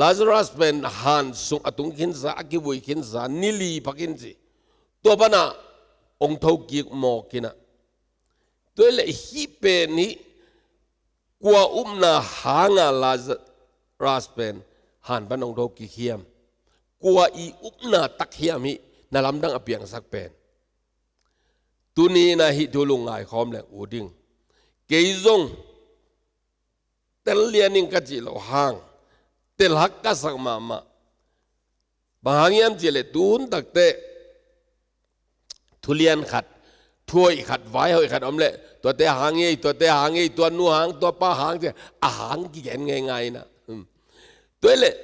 Lazarus เป็นหันสุงอตุงขินสาอกิวุยขินสานิลีพักินจีตัวปนะองค์ทกิกโมกินะตัวเลฮิเป็นนี้กัวอุมนาหางา Lazarus เป็นหันปนองค์ทกิกเฮียมกัวอีอุปนาตักเฮียมินาลำดังอเปียงสักเป็นตุนีนะฮิตุลุงไงคอมแหลงอูดิงเกยซงเตลเลียนิงกัจจิโลหางเตลฮักกัสักมามาบางยามจิเลตูนตักเตทุเรียนขัดถ้วยขัดไว้หอยขัดอมเละตัวเตหางเงยตัวเตหางเงยตัวนูหางตัวป้าหางเจ้อาหางกี่แกนไงนะตัวเละ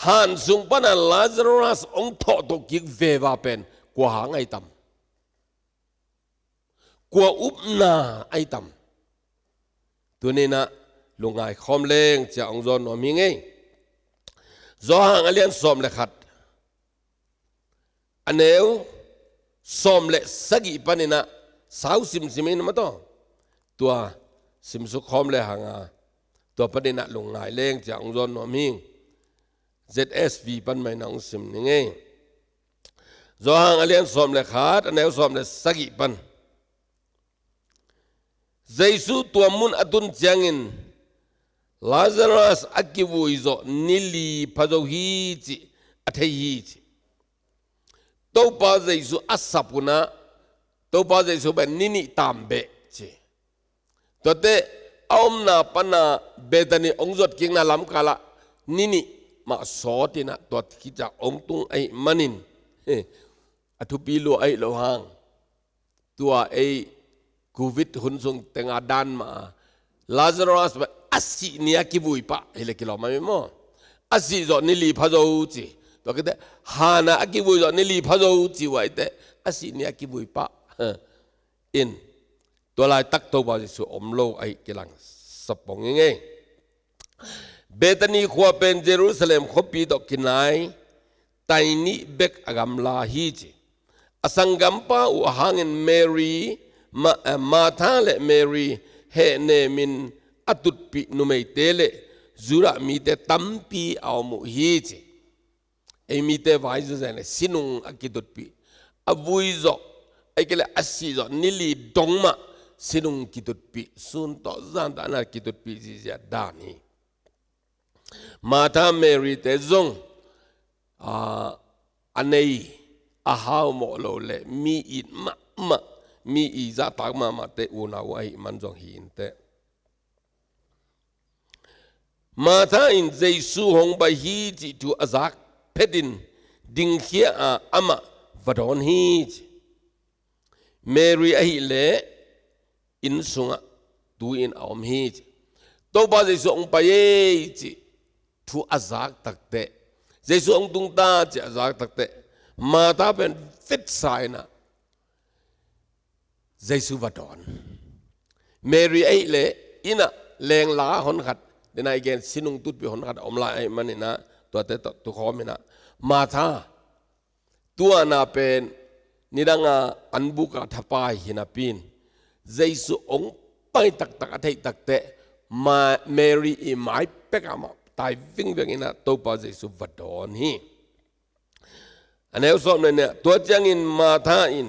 หันสุงปนันลาซารัสองทอตกิกเววาเป็นกัวหางไอตัมกัวอุปนาไอตัมตัวนี้นะลงไงคอมเลงจะองจอนนมีไงจอหางอเลียนสอมเลขัดอันเนวสอมเลสกิปันนะสาวซิมซิมินมาต่อตัวซิมสุคอมเลหางตัวปันนะลงไงเลงจะองจอนนมีZSV ปันไม่นองซิมนี่ไงจอหางอเลียนสอมเลขัดอันเนวสอมเลสกิปันใจสูตัวมุนอตุนจังอินLazarus akivu izo nili pazohi ji athehi ji to pa jaisu asapuna to pa jaisu ba nini tambe ji to te omna pana bedani ongjot kingna lam kala nini ma sotina to khija ongtung ai manin athupi lo ai lo hang tua ai covid hunsung tenga dan ma Lazarus asi niya kibui pa hele kilo mami mo asi zo nili phazo chi to kete hana akibui zo nili phazo chi wa ite asi niya kibui pa in to lai tak to ba su omlo ai kilang sapong nge Bethany khwa pen Jerusalem khopi do kinai taini bek agam la hi chi asangam pa u hangin Mary Martha le Mary he ne min atut pi numei tele zura mi te tampi au mu hi chi ei mi te vai zo zane sinung akitut pi avui zo ai kele asi zo nili dongma sinung kitut pi sun to zan da na kitut pi ji ja dani Martha Mary te zong anei a hau mo lo le mi it ma mi i za tak ma te una wai man zong hin te Martha in Jesu hong ba hi ji tu azak pedin ding khia ama vadon hi Mary a hi le in sunga tu in om hi to ba Jesu ong pa ye ji tu azak takte Jesu ong tung ta ji azak takte Martha ben fit sai na Jesu vadon Mary a le ina leng la hon khat den ai gen sinung tut bi hon khat om la ai manina to te to khomina Martha tua na pen nidanga anbuka thapai hinapin Jesu ong pai tak tak athai tak te ma Mary i mai pekama tai ving ving ina to pa Jesu vadon hi aneu som ne to chang in Martha in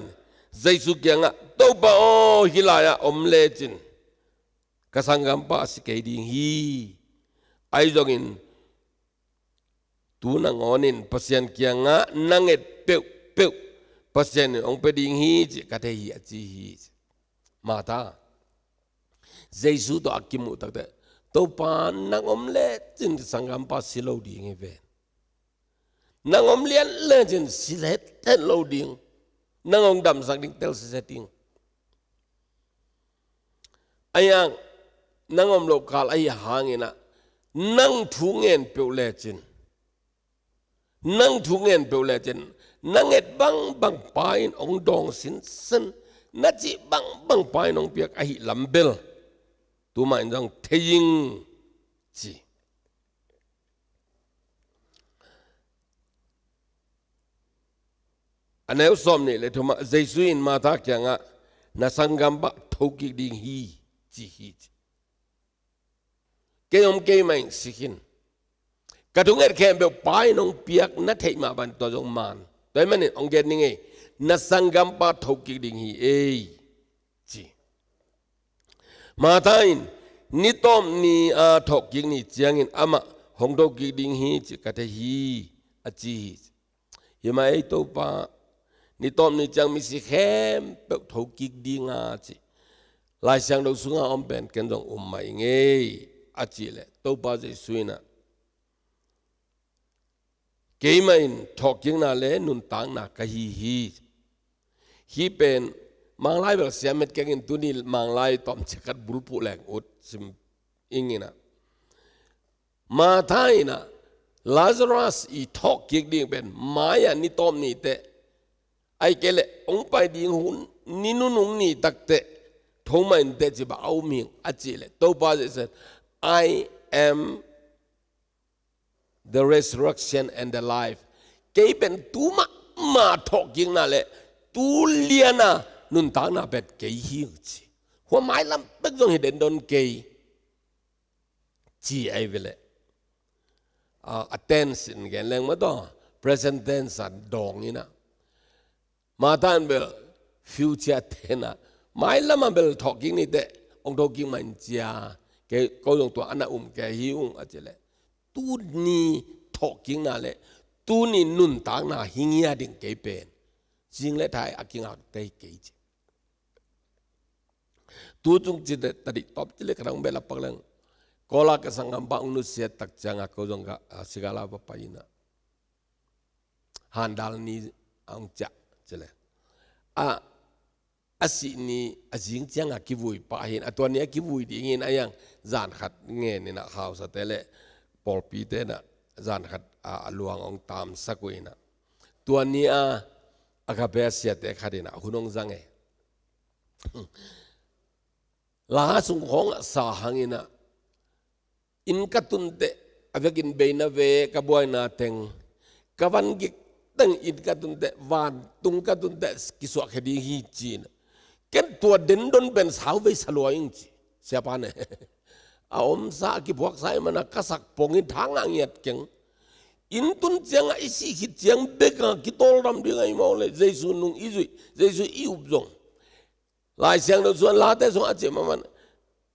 Jesu kyanga to pa o hilaya om lechin kasangam pa sikading hi ai jongin tu na ngonin pasien kyanga nanget pe pasien ong peding hi ji ka the hi chi hi Martha Jesu to akimu tak de to pa nangom le chin sangam pa silo ding he ve nangom lian le chin silet ten lo ding nangong dam sang ding tel setting ayang nangom lo kal ai hangina nang thungen pe le chin nang thungen pe le chin nanget bang pain ong dong sin sen na chi bang pain ong piak ai lambel tu ma jong theying chi aneu som ni le thuma Jesu in Martha kyanga na sangam ba thokik ding hi chi hi ke mai sikin กระทุงเอ็ดแค่แบบไปน้องเปียกนัดให้มาบันตัวจงมันโดยมันเนี่ยองเกตนี่ไงนัสังกัมปะทกิกดิ่งฮีจีมาทายนิตอมนี่ทกิกนี่เจียงอินอามาหงทกิกดิ่งฮีจีกะเทฮีอาจีฮิมาไอตัวปะนิตอมนี่จังมิสิเข้มแบบทกิกดิ่งอาจีลายเสียงเราสุงาอมเป็นกันจงไม่ไงอาจีเลยตัวปะจะสวยนะเกี่ยมันทอกยิงนาเล่นุนต่างนักฮีเป็นมังไลแบบเสียเม็ดแกงอินตัวนี้มังไลตอมเช็ดบุลปุแหลงอุดซิมอิงนะมาไทยนะลาซารัสอีทอกยิงดิ่งเป็นไม้อันนี้ตอมนี่เตะไอเกลองไปดิ่งหุ่นนินุนุงนี่ตักเตะทงมันเตะจีบเอาเมียงอาจีเลยตัวป้าจะเสร็จ I am the resurrection and the life เกี่ยเป็นตัวมาทอกยิงนั่นแหละตัวเลียนะนุนต่างน่ะเป็นเกี่ยหิวจีหัวไม้ลำเป็นตรงเห็นโดนเกี่ยจีไอเวลattention กันแรงมาต่อ present tense ดองนี่นะมาท่านเบล future tense นะไม้ลำมันเบลทอกยิงนี่เตะองทอกยิงมันจีเกี่ยก็ยงตัวอันนั้นเกี่ยหิวอาจจะเลยตัวนี้ทอกยิงนั่นแหละตัวนี้นุนต่างน่ะหิ้งยาดิ่งเกี่ยเป็นจริงและไทยอากิงเอาได้เกี่ยจีตัวจงจิตตัดตอบจิเลกระดังเบลปักลังกอลากสังกัมปะอุนุเสียตักจังอากูจงกะsigala apa ina handal ni angca jele asini azing jang akivui pa hin atwan ni akivui di ngin ayang zan khat nge ni na khaw sa tele polpi te na zan khat luang ong tam sakuina tuan ni agabe sia te khadina hunong zange la sung khong sa hangina in katunte avekin beina ve kabuai na teng kawan gik teng in katunte van tung katunte kiswa khedi hi chin ken tua den don ben sau ve saloing chi siapa ne om sa ki buak sai mana kasak pongin thang yat keng in tun chang isi hi chang beka ki tol ram ding ai mo le jesu nung izui jesu iup jong lai siang do suan la te song a che maman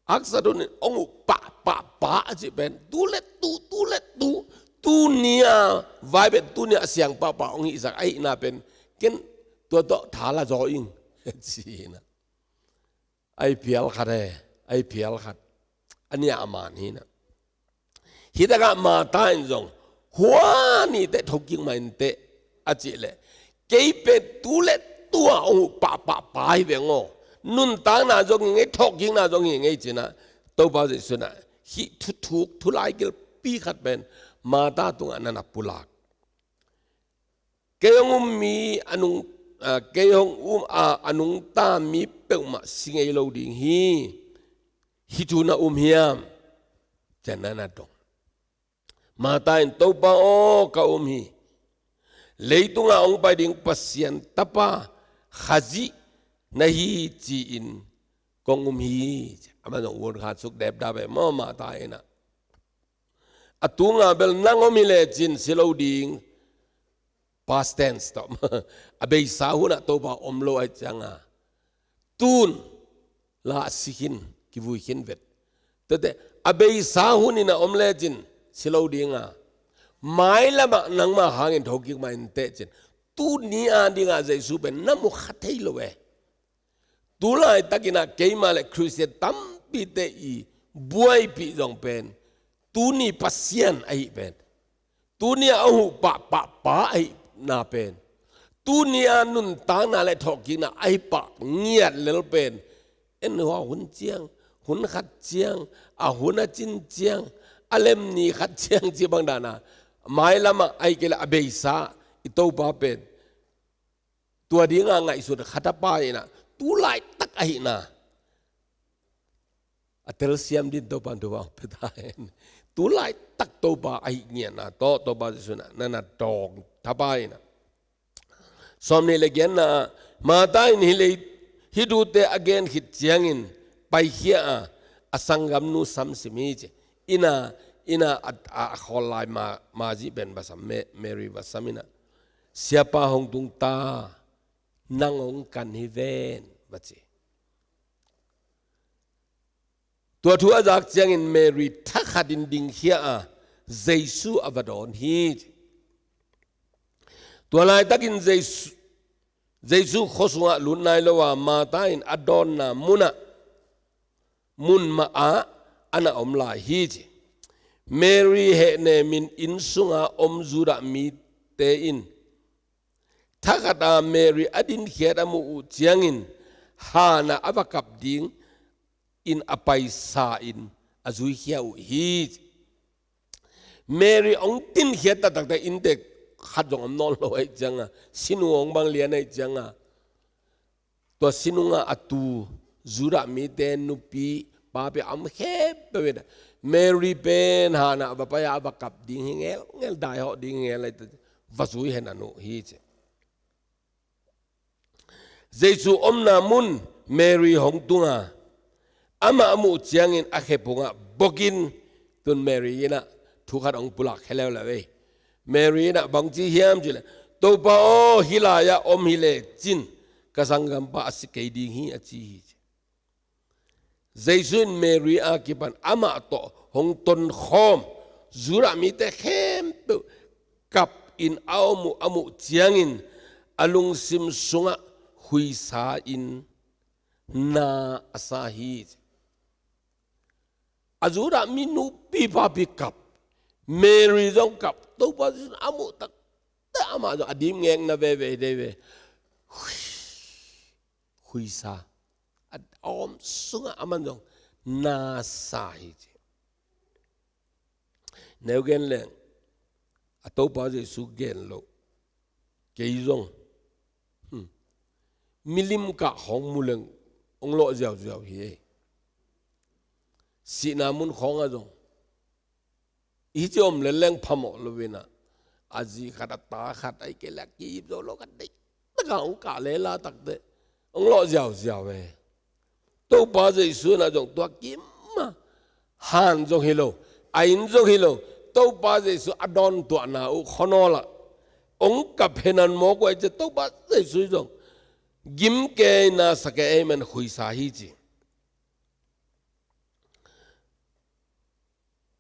aksadun ongu pa aje ben tulet tu nia vibe tu nia siang pa ong isak ai na pen ken to thala zo ing chi na ai pial khare ai pial khat ania aman hi na hidaga ma tain jong hua ni te thoking main te aje le kei pe tulet tua ongu pa ai ve ngo nun tang na jong nge thoking na jong nge chi na to ba je suna hi thuk thulai gel pi khat ben ma ta tung anana pulak keyong mi anung keyong anung ta mi peuma singei lo ding hi tu na hiam janana dong ma ta in to ba o ka hi leitunga ong pai ding pasien tapa khaji nahi chi in kong hi amanong won khat suk dep da be mo ma ta ina atunga bel nangomi le chin silo ding past tense to abei sahuna to ba omlo ai changa tun la sihin ki vui hin vet tate abei sahuni na omle chin silo dinga mai lama nangma hangin thokik ma in te chin tu ni a dinga jai su ben namu khathei lo we tulai takina keima le christian tam pi te i buai pi jong pen tu ni pasien ai pen tu ni au pa ai na pen tu ni anun tang na le thoking na ai pa ngiat lel pen en ho hun chiang hun khat chiang a hun a chin chiang alem ni khat chiang chi bang dana mai lama ai ke la abeisa i to ba pen tua dinga ngai su khata pa ina tu lai tak ai na atel siam din to pan to ba petain tu lai tak to ba ai nya na to ba su na na tong thabai na somni le gen na ma tai ni le hidu te again hit chiangin pai hia asangam nu sam simi che ina อินาขอลายมาจีเป็นภาษาเมรีภาษามินะsiapa hong tung ta nang ong kan hi venบัจตัวทัวจากเจียงอินเมรีทักขัดินดิงเฮียเยซูอวดอนฮีตัวลายตักินเยซูขอสวะลุนนายละว่ามาตาอินอดอนนามุนมาอันอมลายฮีเมรีเฮเนมินอินสุงอมจูระมีเตอินถ้าขัดเมรีอดินเขียดมูเจียงอินฮานาอวกับดิงอินอภัยสาอินอจุยเขียวฮีเมรีองตินเขียดตักแต่อินเด็กขัดจงอมนอนลอยจังสินุงบางเลียนไอจังตัวสินุงอตูจูระมีเตนุปีป้าไปอมเข็บไปเวดเมรีเป็นฮานาอภัยอวกับดิงเงลได้เหาะดิงเงลอะไรวัสุยเห็นอนุฮีเยซูอมนามุนเมรีหงตุงอามาอมุเจียงอินอาเคปงบอกินตุนเมรีนะทุกขัดองปุลักเฮเลวเลยเมรีนะบางทีเฮียมจิเลตัวป้าฮิลายาอมฮิเลจินกษังกัมปาสิกายดิงฮีอจีเยซูเมรีอาคิปันอามาโตหงตนขอมจุระมิเตเข้มกับอินอาอมุเจียงอินอลุงซิมสุงหุยสาอินนาอาซาฮีอาจูระมินูปีพาปิกับเมรีจงกับตัวปัจจุบันอามุตักแต่อามาจงอดีมเงงนาเวเดเวหุยสาออมสุงอามันจงนาซาฮีเนวเกนเลงตัวปัจจุบันสุเกนโลเกยจงมิลิมกะของมูลงองโลเจ้าเฮสีนามุนของอาจงอีจอมเลงพมอลเวนะอาจีขัดตาขัดไอเกลักกีบโดโลกันดิตะกองกะเลลาตักเดองโลเจ้าเวตัวป้าจะสุนอาจงตัวกิมมาฮันจงฮิโลไอินจงฮิโลตัวป้าจะสุอดอนตัวนาอุขนอละองกับเพนันโมกไอจะตัวป้าจะสุจงกิมเกน่าสักเอมันคุยสาฮีจี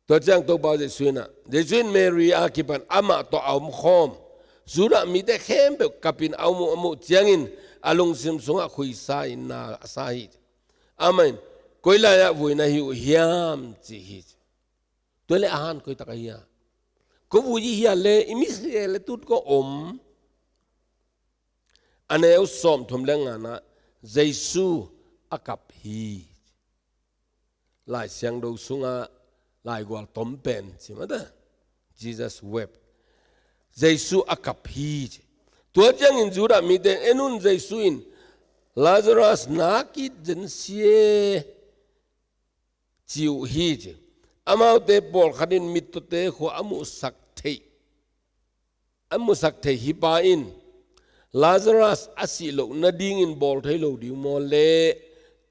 ตัวจังตัวบ่าวจะสุนะเดจุนเมรีอาคิปันอามาตัวเอามขอมจุระมีแต่เข้มเบกับปินเอามุจังอินอารมณ์ซิมสงะคุยสาอินนาสาฮีอามันกุยลายวุยนาฮิวฮิมจีฮีตัวเลอาหารกุยตะกี้ก็วุยฮิยาเลอิมิสเลตุดก็อันนี้อุศมทุมเลงานะเยซูอากับฮีหลายเสียงดูสุงะหลายกว่าต้มเป็นใช่ไหมเด้อ Jesus wept เยซูอากับฮีตัวจังอินจูระมีแต่เอ็นุนเยซูอิน Lazarus นักิดจันเสียจิวฮีอามาเตปอลขัดินมิตรเตขวามุสักเทฮิบาอินLazarus อาศิโลนาดิ่งอินบอลไทยโลดิวมอลเล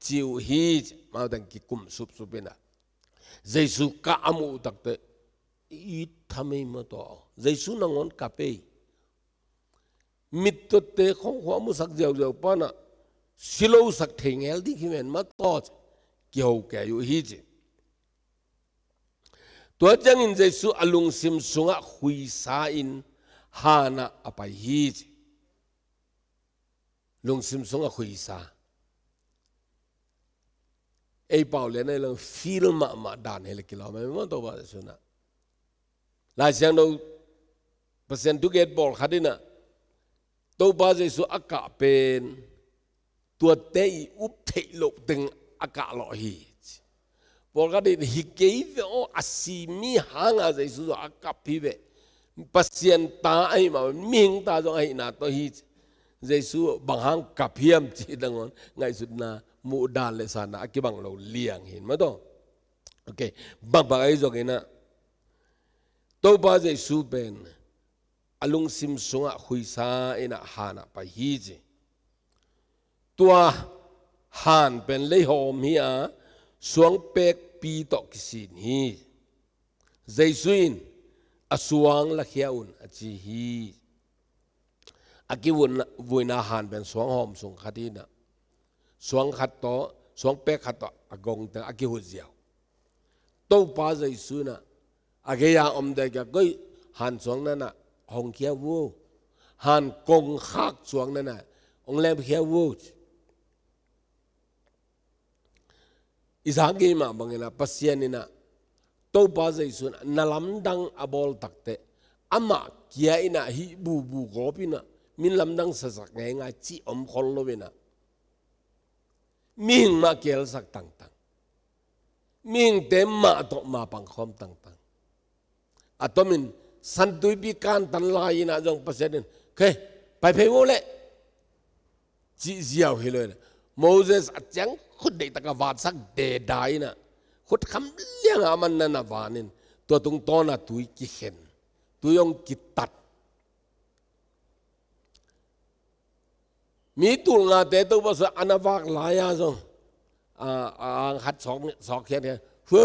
จิวฮีมาดังกิคุมสุบเป็นอะเยซูกะอามูตักเตอีทำไมมาต่อเยซูนังอนกับเปมิตรเตของหัวมุสักเจ้าปานะสิโลสักเทงเอลดิคิเมนมาต่อเกี่ยวแก่อยู่ฮีตัวจังอินเยซูอลุงซิมสุงะหุยสาอินฮานะอภัยฮีลุงซิมซุงคุยซาไอ้เป่าเลยนะเรื่องฟิลม์มาด่านเฮลิกิโลไม่มันตัวบ้าสุนัขหลายเสียงเราเปอร์เซ็นต์ทุกเกตบอลขัดนะตัวบ้าจะสุอากาศเป็นตัวเตยอุบเทลกตึงอากาศลอยบอลขัดฮิกเกย์โออาศิมีหางอาจะสุอากาศพิเวเปอร์เซ็นต์ตาไอ้มามีหิงตาจงไอ้นาตัวฮีเยซูบางครั้งกับเพียมจีดังนั้นไงสุดนะมูดาเลสานะกี่บางเราเลี้ยงเห็นไหมต้องโอเคบางไอ้จงนะตัวบ้าเยซูเป็นอลุงซิมซุงะคุยซาเอ็นะฮานะไปฮีจีตัวฮานเป็นเลยหอมฮีอาสวงเป็กปีตอกสินฮี Jaisuin asuang la khiaun achi hi akiwun vuina han ben suang hom sung khatina suang khat to suang pe khat to agong ta akihu jiao to pa Jaisuna ageya omde ka goi han suang na na hong khia wo han kong khak suang na na ong lem khia wo isagi ma bangena pasianina to pa Jaisuna nalamdang abol takte ama kia ina hi bu gopina min lamdang sasak nga chi om khol lovena ming ma kel sak tang tang ming te ma to ma pang khom tang tang atomin santui bi kan tan lai na jong pasianin ke pai phei wo le chi jiao hi lo Moses achang khut dei taka wat sak de dai na khut kham liang aman na na wanin to tung to na tui ki khen tuyong ki tat mi tul nga te to ba sa anawak la ya jong ang hat sok khen he hu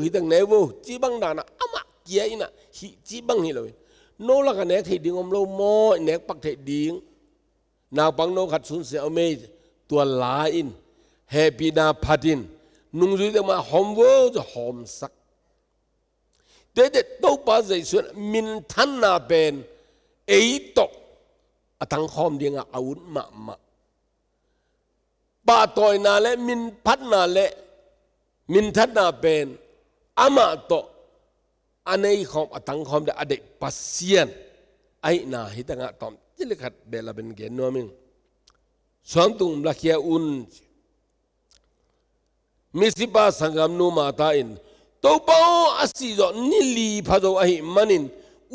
hi tang ne wo chi bang da na ama kia ina hi chi bang hi lo no la ka ne thei ding om lo mo ne pak thei ding na bang no khat sun se ame tua la in happy na phatin nung zui ma hom wo jo hom sak te to pa Jaisuna min than na ben ei to atang khom dinga aun ma ba toy na le min phat na le min than na ben ama to anei khom atang khom de ade pasien ai na hitanga tom chilikhat bela ben gen noming Santung lakia un misipa sangam nu mata in to pao asi zo nili phado ahi manin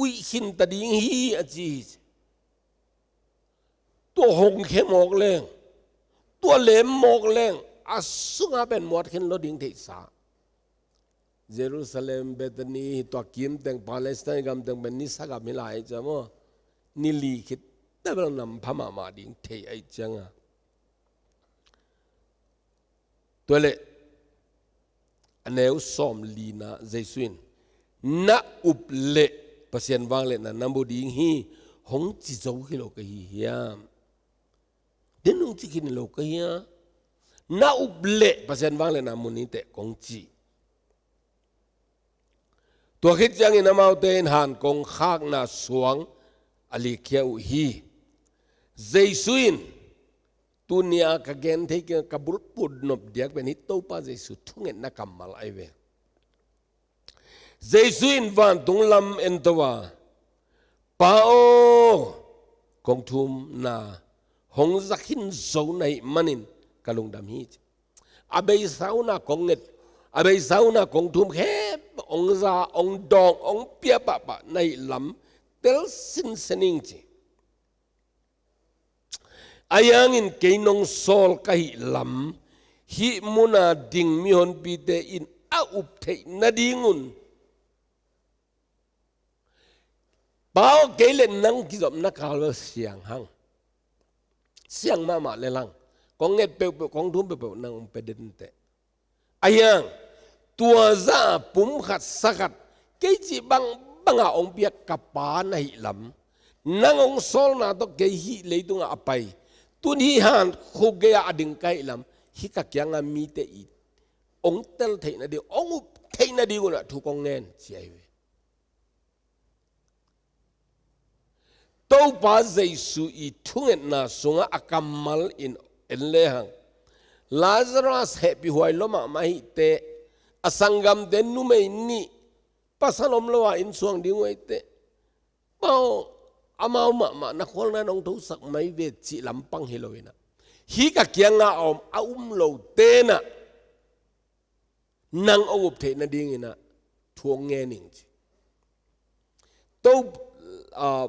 ui hin tading hi achi to hong khe mok leng to lem mok leng asunga ben mot khen lo ding thei sa Jerusalem Bethany to kim teng Palestine gam teng ben ni saga milai chamo nili khit tabel nam phama ma ding thei ai changa toile aneu som lina Jaisuin na up le pasien wang le na nambu ding hi hong chi zo hi lo ka hi hiam denung chi kin lo ka hi na up le pasien wang le na muni te kong chi to khit chang in amau te in han kong khak na suang ali khia u hi Jaisuin tunia ka gen thei ke kabul pud nop diak ben hi to pa Jaisu thungen na kamal ai ve Jaisuin van tunglam entowa pao kong thum na hong zakhin zo nai manin kalung dam hi abei sauna kong net abei sauna kong thum khe ong za ong dong ong pia pa nai lam tel sin sening chi ayangin keinong sol kahi lam hi muna ding mi hon pi te in a up thei na dingun bao keile nang ki zom na kal siang hang siang ma le lang kong nget pe kong thum pe nang pe den te ayang tua za pum khat sakat ke chi banga ong pia kapa na hi lam nang ong sol na to ke hi leitunga apai tun hi han khugea ading kai lam hi ka kyanga mi te i ong tel thei na di ong up thei na di guna thu kong nen chiai we to pa Jaisu i thungen na sunga akamal in enle hang Lazarus happy huai loma mai te asangam den nu mai ni pasalom lowa in suang ding wei te bao amau ma na khol na nong thu sak mai ve chi lampang hiloina hi ka kyanga om lo te na nang oup the na ding ina thuang nge ning to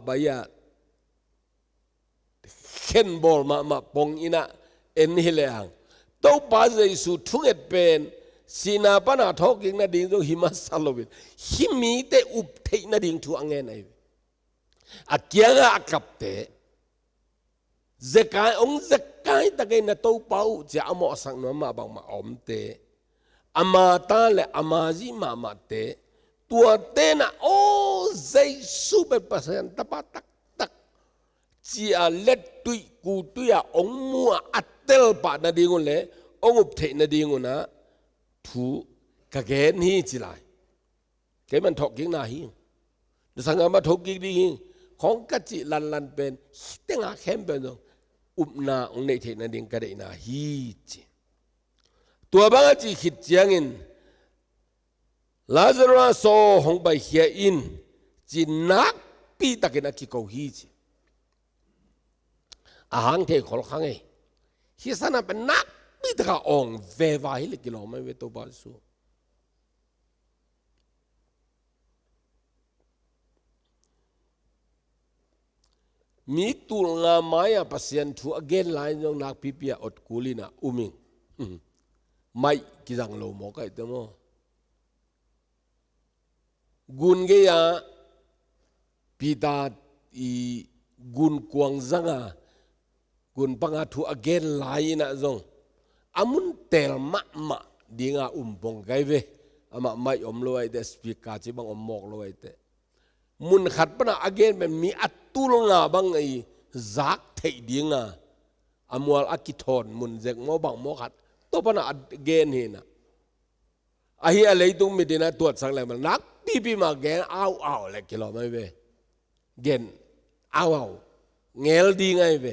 baya khen bol ma pong ina en hileang to pa Jaisu thunget pen sina pana thokik na ding zo hima salovin himi te up the na ding thu ange nai akianga akapte zekai ong zekai takai na to pau ja amo sang no ma bang ma omte ama ta le amaji ma te ตัวเต้นะโอ้ใจสู้เป็นเปอร์เซ็นต์ตะปะตักตักจีอาเล็ดตุยกูตุยองมัวอัตเตลปะนาดีงุเลยองอุบเทนาดีงุนะถูกะเกนฮีจิไลเกมันถกกิงนาฮีแต่สังกัดมาถกกิงดีของกัจจิลันเป็นเต็งอาเข้มเป็นอุปนาองในเทนาดีงกะเดนาฮีจิตัวบางจีขิดเจียงินลาซารัสโซหงไปเฮียอินจีนักปีตะกินักกิโกฮีจีอาหารเทขอลขังไงฮิสานะเป็นนักปีตะกะองเววาฮิลกิโลไม่เวตัวบาสูมีตุลงามายาพัศยันทูอเกนไลน์ยองนักพิพิอดกุลินะอุมิงไม่กิจังโลโมกันเตโมกุนเกียปีตาอีกุนกวางจังกุนปังอาทูอเกนไลน์นะจงอามุนเตลมะดีงาปงไกเวอามาไม่อมโลไอเตสปีกาจิบังอมมอกโลไอเตมุนขัดปนะอเกนเป็นมีอัตตุลงาบังไอจักเทดีงาอมัวอักิทอนมุนเจกโมบังโมขัดตัวปนะอเกนเฮนะอาฮีอะไรตุงมีดีนะตัวสังเลยมันนักปีมาเกนเอาเลยกิโลไม่เวเกนเอาเงลดีไงเว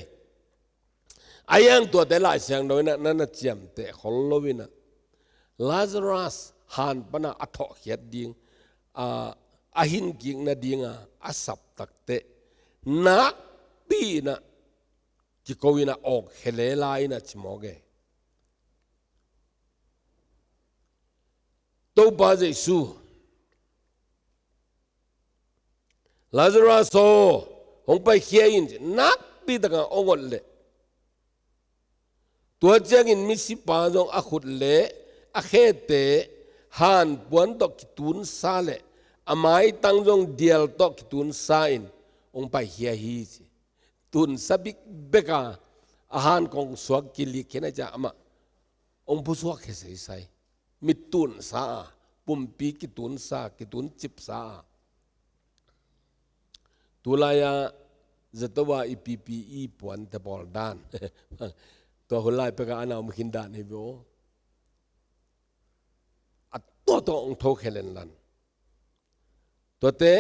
อายังตัวแต่ละเสียงโดยนั่นเจียมแต่ขอลวินะลาซารัสหันปนะอัฐเขียดดิงอาหินกิงนาดิงอาสับตักเตนักปีนะจิโกวินะออกเฮเลลายนะจิโมเกตัวบาเจสูลาซารัสโซหงไปเขียอินนักปีตะกันองค์เล่ตัวเจ้าอินมิสิปาจงอาขุดเล่อาเคเตหันปวนตกิตุนซาเล่อาไม้ตั้งจงเดียลตกิตุนซาอินองไปเฮียฮีตุนสับิกเบกาอาหารของสวกกิลิกนะจ๊ะอามาองผู้สวกเฮใส่ใส่มิตุนซาปุ่มปีกิตุนซากิตุนจิบซาตุลายาจะตัวอีพีพีอีปวนเตบอลดานตัวคนไล่ไปกับอันเอามาขินดานให้โบอัดตัวองโทเคเลนลันตัวเตะ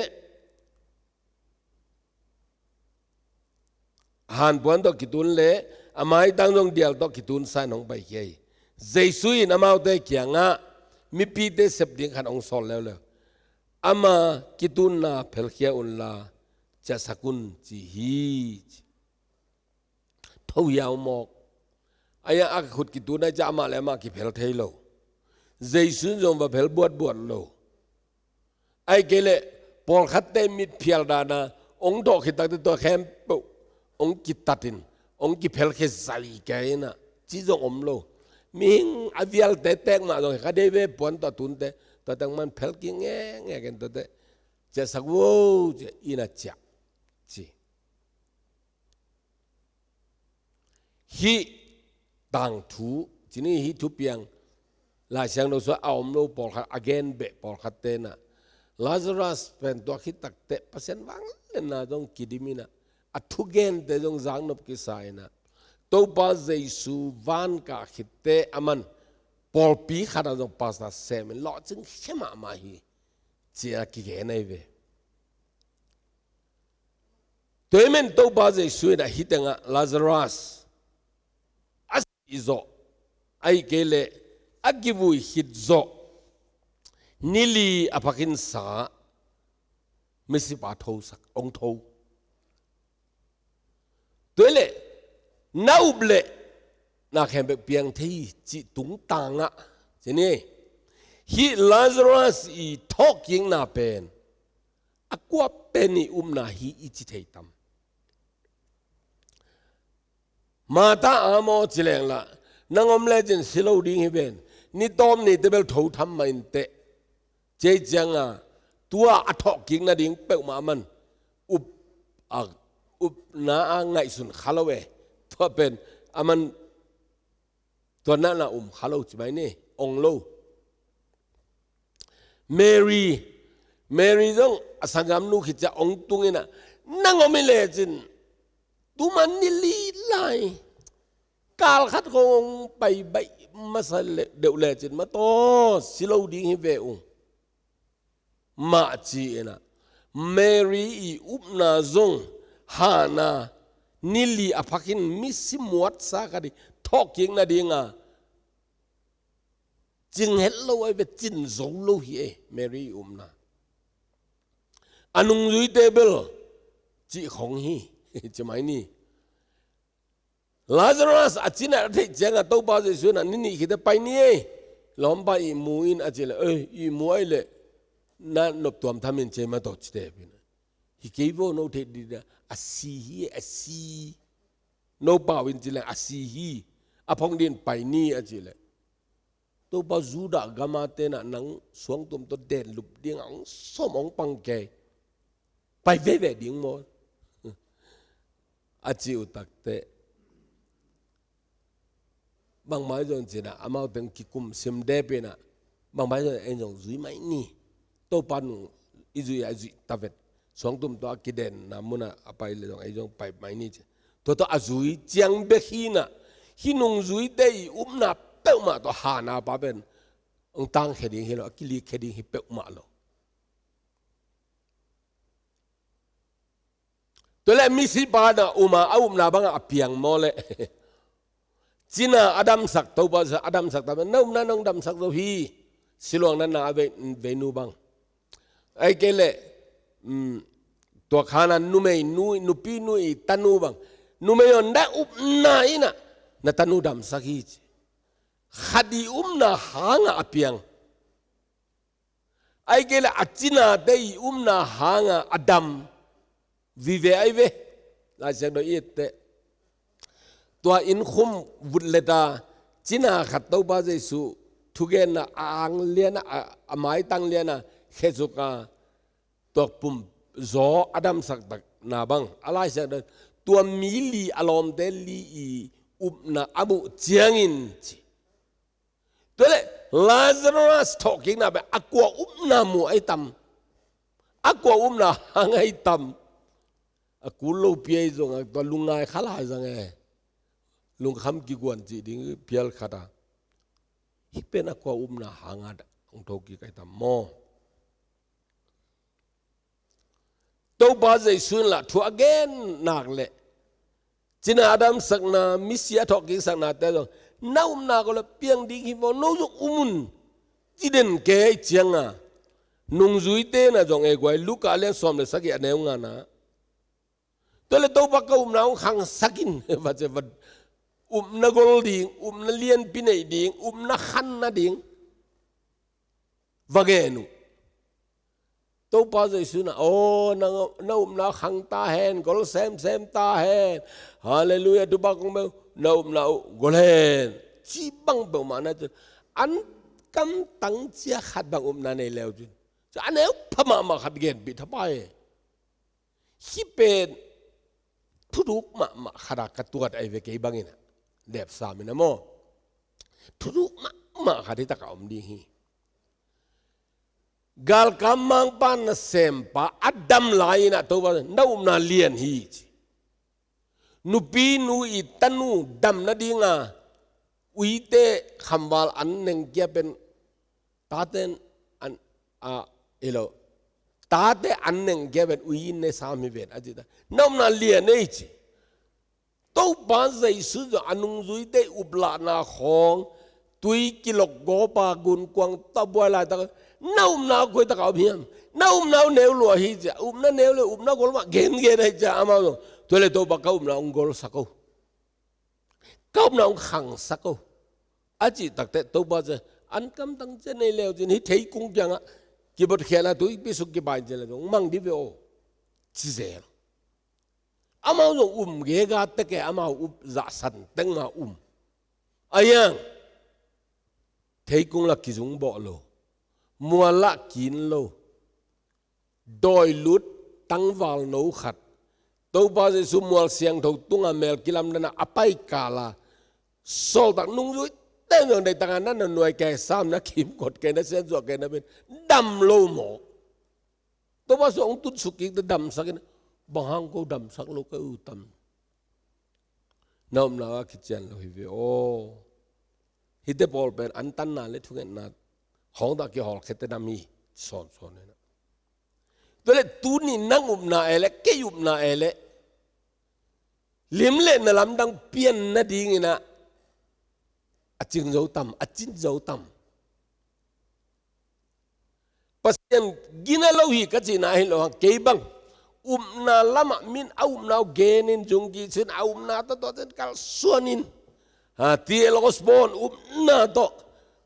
หันปวนตัวกิตุนเล่อามาตั้งตรงเดียวตัวกิตุนสายน้องไปเฮียเจสุยน้ำเอาเตะเกียงมีปีเตเสพดิ้งขันองสอลแล้วเลยอามากิตุนนาเพลเคียอุนลาจะสกุลจีฮีเท่ายาวมอกอายะอักขุดกิตุนได้จะอามาแล้วมากิเพลเทโลเจสุนจงว่าเพลบวชโลไอเกเลปอลขัดเตมิดเพียลดานาองดอกขิตักตัวแคมปุองกิตัดินองกิเพลเคใจแกนะจีจงอมโลมิงอวิลเตเตกมาตรงเขาได้เว็บปนตัวตุนเตตัวตั้งมันเพลกิงแง่กันตัวเตจะสักวูจะอินาจักจีฮีต่างทูจีนี่ฮีทุเปียงลาเสียงเราสวเอาอมโลปอลขัด again เบปอลขัดเตนะลาซารัสเป็นตัวขิตักเตะเปอร์เซ็นต์วังเลนะตรงกิดิมินะอัทุเกนเตตรงจางนบกิสายนะตัวบาเจสูวันกะขิเตะอามันปอลปีขัดตรงปัสตาเซมันหล่อจึงเข้มามาฮีเจ้ากิเกนไอเวตัวมันตัวบาเจสูนะฮิตังะลาซารัสอัสอิโซไอเกเลอักิบุยฮิตโซนิลีอภักินสาไม่สิบาทสักองทูตัวเล่น่าอุบเล่น่าแค่แบบเพียงที่จิตุงต่างอ่ะทีนี้ฮีลาซารัสอีทอกยิงน่าเป็นอากว่าเป็นอีน่าฮีอิจิเทตัมมาตาอามอจิเลงละนางอมเลจินสิโลดิ้งให้เป็นนี่ตอมนี่เตเบลทูทำมาอินเตเจจังตัวอัฐกิงนาดิ่งเปิดมามันอุบนาไงสุนขลาเวตัวเป็นมันตัวนั้นขลาใช่ไหมนี่องโลเมรี เมรีต้องสังกามนุขิจะองตุงินะนั่งเอาไม่เลจินตุมันนิลีไลกาลขัดคงไปใบมาสเดวเลจินมาโตสิโลดิ้งฮิเวอุมาจีนะเมรีอุปนาจงฮานานิลีอภักินมิสิมวัดสักดิทอกยิงนาดีงาจึงเห็นเราไอ้เวจินโซโลฮีเมรีอุปนาอนุงยุยเตเบลจีของฮีจะไม่นี่ลาซารัสอาจินะที่เจ้าตัวบ้าจะส่วนนั้นนี่คิดไปนี่ล้อมไปอีมูอินอาจิละอีมูไอเล่นั่นนบตัวมทำเป็นเจมาตัวเตบินะฮิเกย์โวโนเทดีนะอาซีฮีอาซีโนบ่าวินจิละอาซีฮีอาพงดินไปนี่อาจิละตัวบ้าจูดากามาเตนะนังสวงตัวตัวเด่นลุบเดียงอังสมองปังเกยไปเว่เดียงมออาจิอุตักเตบางไม้จนจีน่ะอามาถึงกิคุมซิมเดเปน่ะบางไม้จนเอ็นจงจุยไม่นี่ตัวปานุอิจุยจุยตาเวทสองตุ่มตัวกิเดนนามุนะอภัยเลยจงไอจงไปไม่นี่ตัวอาจุยเจียงเบขีน่ะฮินุงจุยเตยอุ้มน่ะเป้ามาตัวหานาปาเป็นองตังเขดิงเฮโลกิลีเขดิงฮิเป้ามาโลตัวแรกมิสิบานะอุมาอาอุมนาบังอาเปียงโมเลจีน่าอดัมสักตัวบ้าอดัมสักตัวนั่นนั่นน้องดัมสักตัวฮีสิลวงนั้นน่าเวนูบังไอ้เกล่ตัวขานันนุ่มเอนุปีนุยตันูบังนุ่มเออนได้อุปนาอินะนัตันูดัมสักฮีขัดีอุมนาหางอาเปียงไอ้เกล่อาจีน่าได้อุมนาหางอดัมวิเวไอเวลาเสด็จอีเตตัวอินคุมวุลเลตาจีน่าขัดตัวบ้าเจสุทุกเกน่ะอังเลียนะอามายตังเลียนะเขจุกาตัวปุ่มโซอดัมสักตักนาบังอะไรเสด็จตัวมิลีอารมณ์เดลีอุบนาอบุเจียงินตัวเล่ลาซารัสทอกิงนาเบอกัวอุบนามูไอตัมอกัวอุบนาหังไอตัมอกุลโลเปียจงตัวลุงไงขลาจังไงลุงคำกิกวนจีดิ้งเพียลขาดาฮิเป็นอกัวอุมนาหางาดองทอกิไกตัมโมตัวบ้าใจสุนละทัวเกนนักเล่จีน่าอดัมสักนามิเซียทอกิสักนาแต่จงน้าอุมนาก็เลยเปียงดิ้งฮิโมโนยุอุมุนจีเด่นเกยเจียงอ่ะนุ่งจุยเตนะจงเอกไว้ลูกอาเลี้ยงสอมเลยสักอย่างเนี้ยงานะตัวเล็กตัวบักก็อุ้มน้าขังสักินว่าจะว่าอุ้มนักกอลดิ่งอุ้มนักเลียนปีนดิ่งอุ้มนักขันนักดิ่งว่าแกนูตัวป้าจะสุนัขโอ้นักอุ้มนักขังตาเห็นกอลเซมตาเห็นฮาเลลูยาตัวบักก็ไม่นักอุ้มนักกอลเห็นชีบังเปล่ามานะจ๊ะอันกำตั้งเจ้าขัดบังอุ้มนักในแล้วจุนจะอันนี้พม่ามาขัดเกณฑ์บิดทับไปฮิเป็นทุกมาขรากัตัวไอ้เวกีบังอินะเด็บสามินะโมทุกมาขดิตะกอมดีฮีกาลกำมังปานเซมปะอัดดัมไลนะตัวน้าอุมนาเลียนฮีนูปีนูอิตันูดัมนาดีงาอุยเตคำวาลอันหนึ่งเกี่ยเป็นตาเตนอันเอโลตาเตอันหนึ่งเกี่ยเป็นอุยในสามีเวทอาจิตาน้าอุมนาเลียนเอจิตัวบ้านใจสุดอนุงจุยเตอุบลานาของตุยกิโลกบากุนกวางตะบัวลายตะน้าอุมนาคุยตะกอบเฮียมน้าอุมนาเนวลัวฮีจ้ะอุมนาเนวเลยอุมนากอลมาเกณฑ์ให้จ้ะอามาตัวเลยตัวบักเขาอุมนาองกอลสักเขาเขาอุมนาองขังสักเขาอาจิตักเตตัวบ้านจะอันกำตั้งเจในเลวจินฮิเทยกุงจังอ่ะกิบดเขียนตัวอีพิสุกิบายเจเลยตรงมังดิเวโอชิเซลอามาอุมเกกาตะเกอามาอุจัสันตั้งมาอายังเทกุงลักกิจุงบ่โลมัวละกินโลดอยลุดตั้งวาลโนขัดตัวบ้าจะสมัวเสียงถูกตุงอเมลกิลามนั่นอภัยกาลาโซลตักนุ่งยุยเต้นอย่างในต่างนั้นหน่วยแก่ซ้ำนะขีมกดแก่นะเส้นจวกแก่นะเป็นดำโลหมอ ตัวว่าส่งตุนสุกิกดำสักนะบางห้างก็ดำสักโลกก็อุตมน้อมนาคิดเจนเราฮิวิโอฮิตเตบอลเป็นอันตันนาเลทุกอย่างนัดของตะกี้หอกเสตนามีสอนเนี่ยนะตัวเล็กตูนี่นั่งอุบนาเอเล่เกยอุบนาเอเล่ลิมเล่นนั่งลำดังเปลี่ยนนาดีงี้นะอาจิงเจ้าตั้มอาจินเจ้าตั้มปัสยังกินเราหิกัจจินาฮิโลหังเกยบังอุบนาลามมินอุบนาเกนินจงกีสินอุบนาตัวเจนกัลส่วนินที่เอลกสบอนอุบนาตัว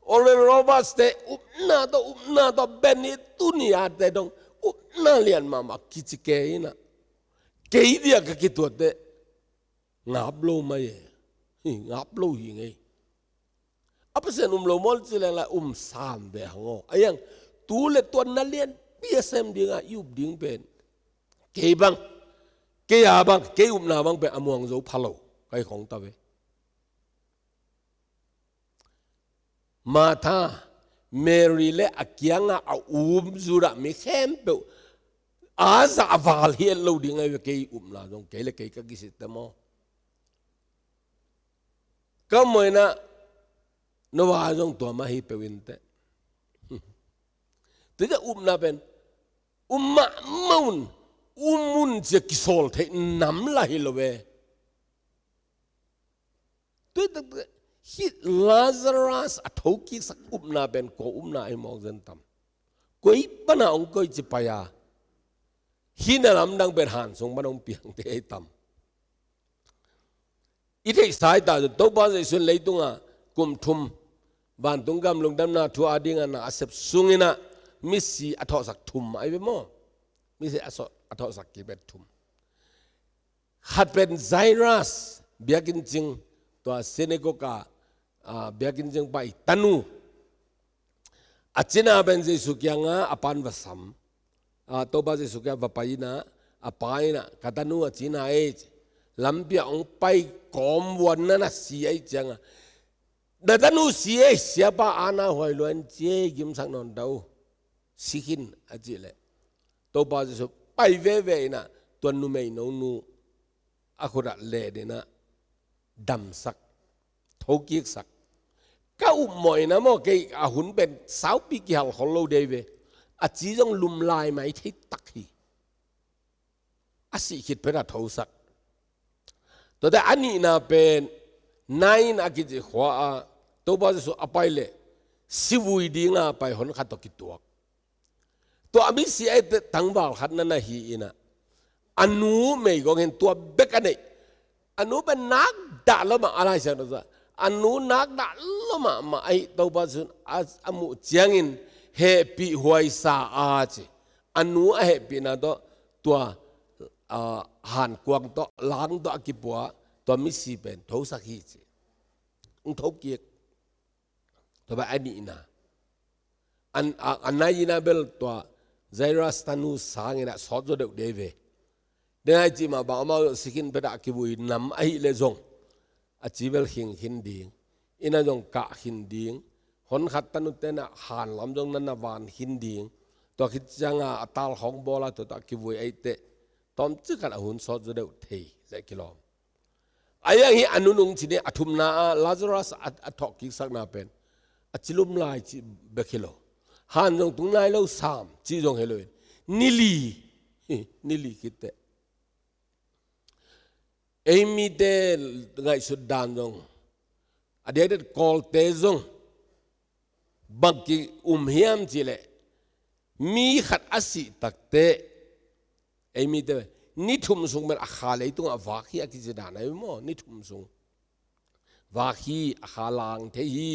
โอเลโรบัสเตอุบนาตัวเบนิตุนีอาเตดงอุบนาเลียนมาคิดเกยนะเกยเดียกคิดตัวเตงับโลมาเยงับโลหิงเอapa sen lomol sila la sam be hango ayang tule tuan nalian PSM dinga yub ding pen ke bang ke ya bang ke na bang be amuang zo phalo kai khong ta ve ma tha Mary le akyanga a zura mi khem pe aza aval hi lo dinga ve ke na jong ke le ke ka gisit ta mo kamoina no wa jong to ma hi pe win te te ja na ben ma maun mun je kisol the nam la hi lo ve te hit Lazarus a thokik sak na ben ko na ai mo zen tam koi pana ong koi chi pa ya hi na lam dang ben han song manong piang te ai tam i thei sai ta to ba se sun leitunga kum thum ban tungam lung dam na thu adinga na asep sungina misi atho sak thum ai be mo misi atho sak ki bet thum hat ben Lazarus biakin jing to senegoka biakin jing bai tanu achina ben jesu kyanga apan vasam to ba jesu kya vapaina apaina katanu achina e lampia ong pai kom wan na si ai changa da tanu si ai siapa ana hoi luan che gim sang non dau sikin ajile to ba jesu pai ve na tuan nu mei no nu akura le de na dam sak thokik sak ka moi na mo ke a hun ben sau pi ki hal hol lo de ve a chi jong lum lai mai thei tak hi a si khit pe na tho sak to da ani na pen nine akiji khwa to ba su apai le siwui dinga pai hon kha to ki tuak to ami si ai tangwal khat na na hi ina anu mei gong hen tua bekane anu ben nak da lo ma alai sa no za anu nak da lo ma ai to ba su amu chiangin he pi huai sa a chi anu a he pi na to tua han kwang to lang to akipua to mi si ben tho sak hi chi ung thokik to ba ani na an nai na bel to Lazarus tanu sangina sojo de deve de ai chi ma ba ma sikin pe da ki bui nam ai le jong a chi bel hin ding ina jong ka hin ding hon khat tanu te na han lam jong nan na van hin ding to khit changa atal hong bola to ta ki bui ai te tom chi kan hun sojo de thei le kilom ayang hi anunung chine athum na Lazarus thokik sak na pen achilum lai chi bekhilo han jong tung nai lo sam chi jong heloi nili kite emi de ngai sudan jong ade call te jong bangki hiam chile mi khat asi takte emi de ni thum sung mer akha le tung awakhi akiji da na mo ni thum sung wakhi akha lang the hi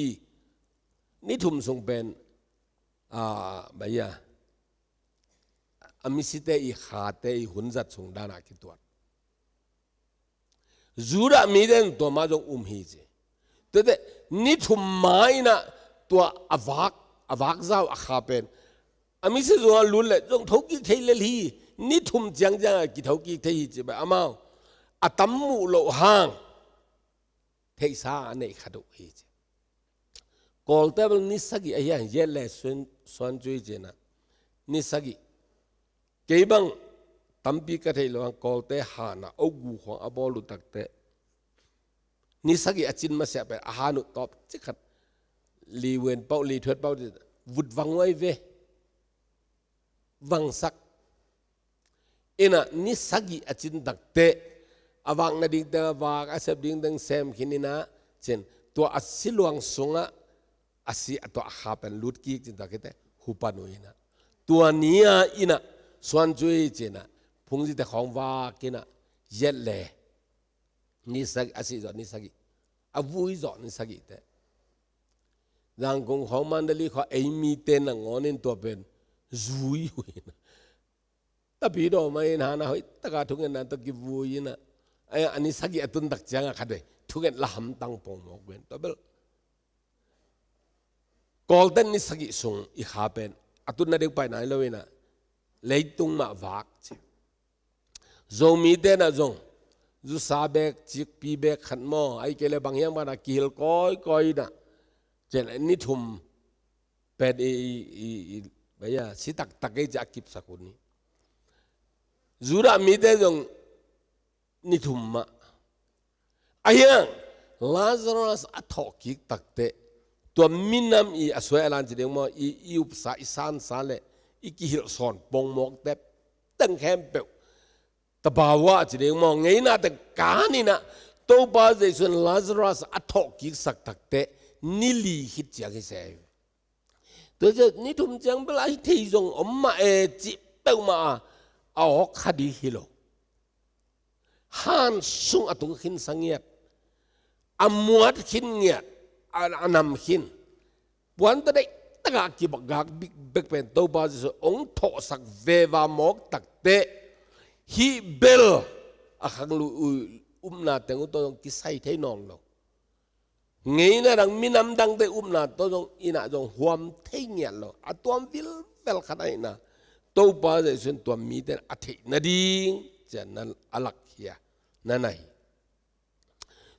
ni thum sung ben baya amisite I khate I hunzat sung dana ki tuat zura mi den to ma jong hi je te ni thum mai na to awak zau akha pen amise zo lul le jong thoki theile hi ni thum jang ki thoki thei chi ba amao atammu lo hang thei sa nei khadu hi chi kol table ni sagi aya ye le son jui je na ni sagi เกี่ยบังตั้มปีกระเทยลวงกอลเตหานะเอากูของอบอลุตักเตนิสัยอจินมาเสียไปอาหานุตอบจิขัดลีเวนเป้าลีทวดเป้าวุดวังไว้เววังสักเอ็น่ะนิสัยอจินตักเตอวังนาดิ่งเตวากอาเสบดิ่งดังเซมขินินะเช่นตัวอสิลวงสงะอาศิตัวอาหาเป็นลุดกีจินตักเตหุปนุยนะตัวนี้อินะส่วนจุยเจนะพุงจิตของวากินะเย็ดเล่นิสัยอาศิจอนิสัยอาวุยจอนิสัยเตดังกงของมันเดลีเขาเอมีเตนังงอนินตัวเป็นจุยหุยนะแต่พี่ดอไม่นานะเฮ้ยตะการทุกเงินนั้นตะกี้วุยนะไอ้อันนี้สักอย่างตุนตักจังอะคัดเลยทุกเงินละหำตังปงหมกเป็นตัวเบลกอลเดนนิสัยส่งอีขาเป็นตุนนั่นเด็กไปไหนเลยนะเลยตุงมาวักจิโจมีเดนะจงจูซาเบกจิกปีเบกขันมอไอ้เกลบางอย่างมันกิลก้อยนะเจนนี่ทุ่มเป็นไปอะสิตักไอ้จักกิบสักคนนี้จูรามีเดจงนี่ทุ่มมาไอ้ยังลาซารัสอัฐอกิกตักเตตัวมินามอีอสวยอลันจีเดียงมาอีอุปสรรคอีสานสาเลอีกิฮิลสอนปงมอกเด็บตั้งแคมเปลตบาวะจีเดียงมาไงนะแต่การนี่นะตัวบ้าใจส่วนลาซารัสอัฐอกิกสักตักเตนิลีฮิตจากที่เสียตัวจะนี่ทุ่มจังเปล่าที่จงอมมาจิเปลมาเอาคดีฮิโลฮันซุงอตุขินสังเงียดอมวดขินเงียดอันนำขินวันตะได้ตะกากิบกากบิ๊กเบกเป็นตัวบาจิสองทอสักเววามอกตักเตฮิเบลอาขังลูนาเตงอุตองกิไซเทนองโลไงนะดังมินำดังเตนาตัวจงอินาจงหวมเทเงียโลอัตัววิลเวลขนาดนั้นตัวบาจิสตัวมีเตอธินาดีจะนั่นอลักเฮียนั่นไง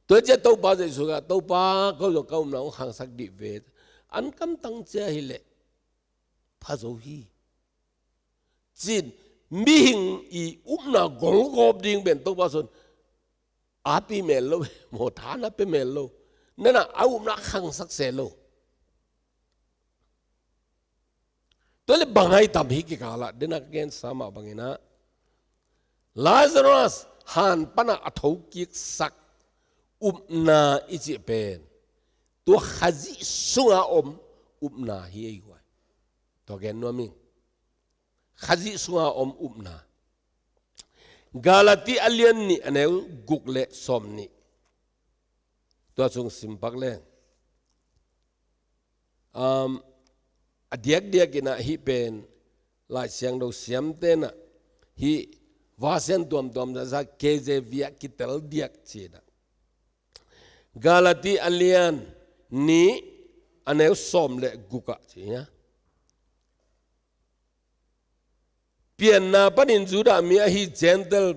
ตัวเจ้าตัวบ้าจะสุกตัวบ้าเขาจะเขาหนังหางสักดิเวทอันคำตั้งใจให้เละพาโซฮีจินมีหิงอีอุปนากงกอบดิ่งเป็นตัวบ้าส่วนอาปีเมลโลโมทานะปีเมลโลนั่นน่ะเอาอุปนาหางสักเซโลตัวเล็บบังไงตามฮิกิกาละเดินนักเรียนสามาบังไงนะลาซารัสหันปนักอัฐกิกสักอุปนาอิจิเป็นตัวขจิสุงอาอมอุปนาเฮียอีกว่าตัวแกนนัวมิงขจิสุงอาอมอุปนากาลาติอัลเลียนนี่อันนี้กุกเละสมนี่ตัวทรงสิมปักเล่เดียกกินะฮีเป็นลายเสียงเราเสียมเต้นฮีวาเซนตัวจะสักเคเจวิอาคิเตลเดียกเชียนะกาลาติอัลเลียนนี่อันนี้สมเละกุกะเชียเปลี่ยนนาปนินจูดามีอหิเจนเตล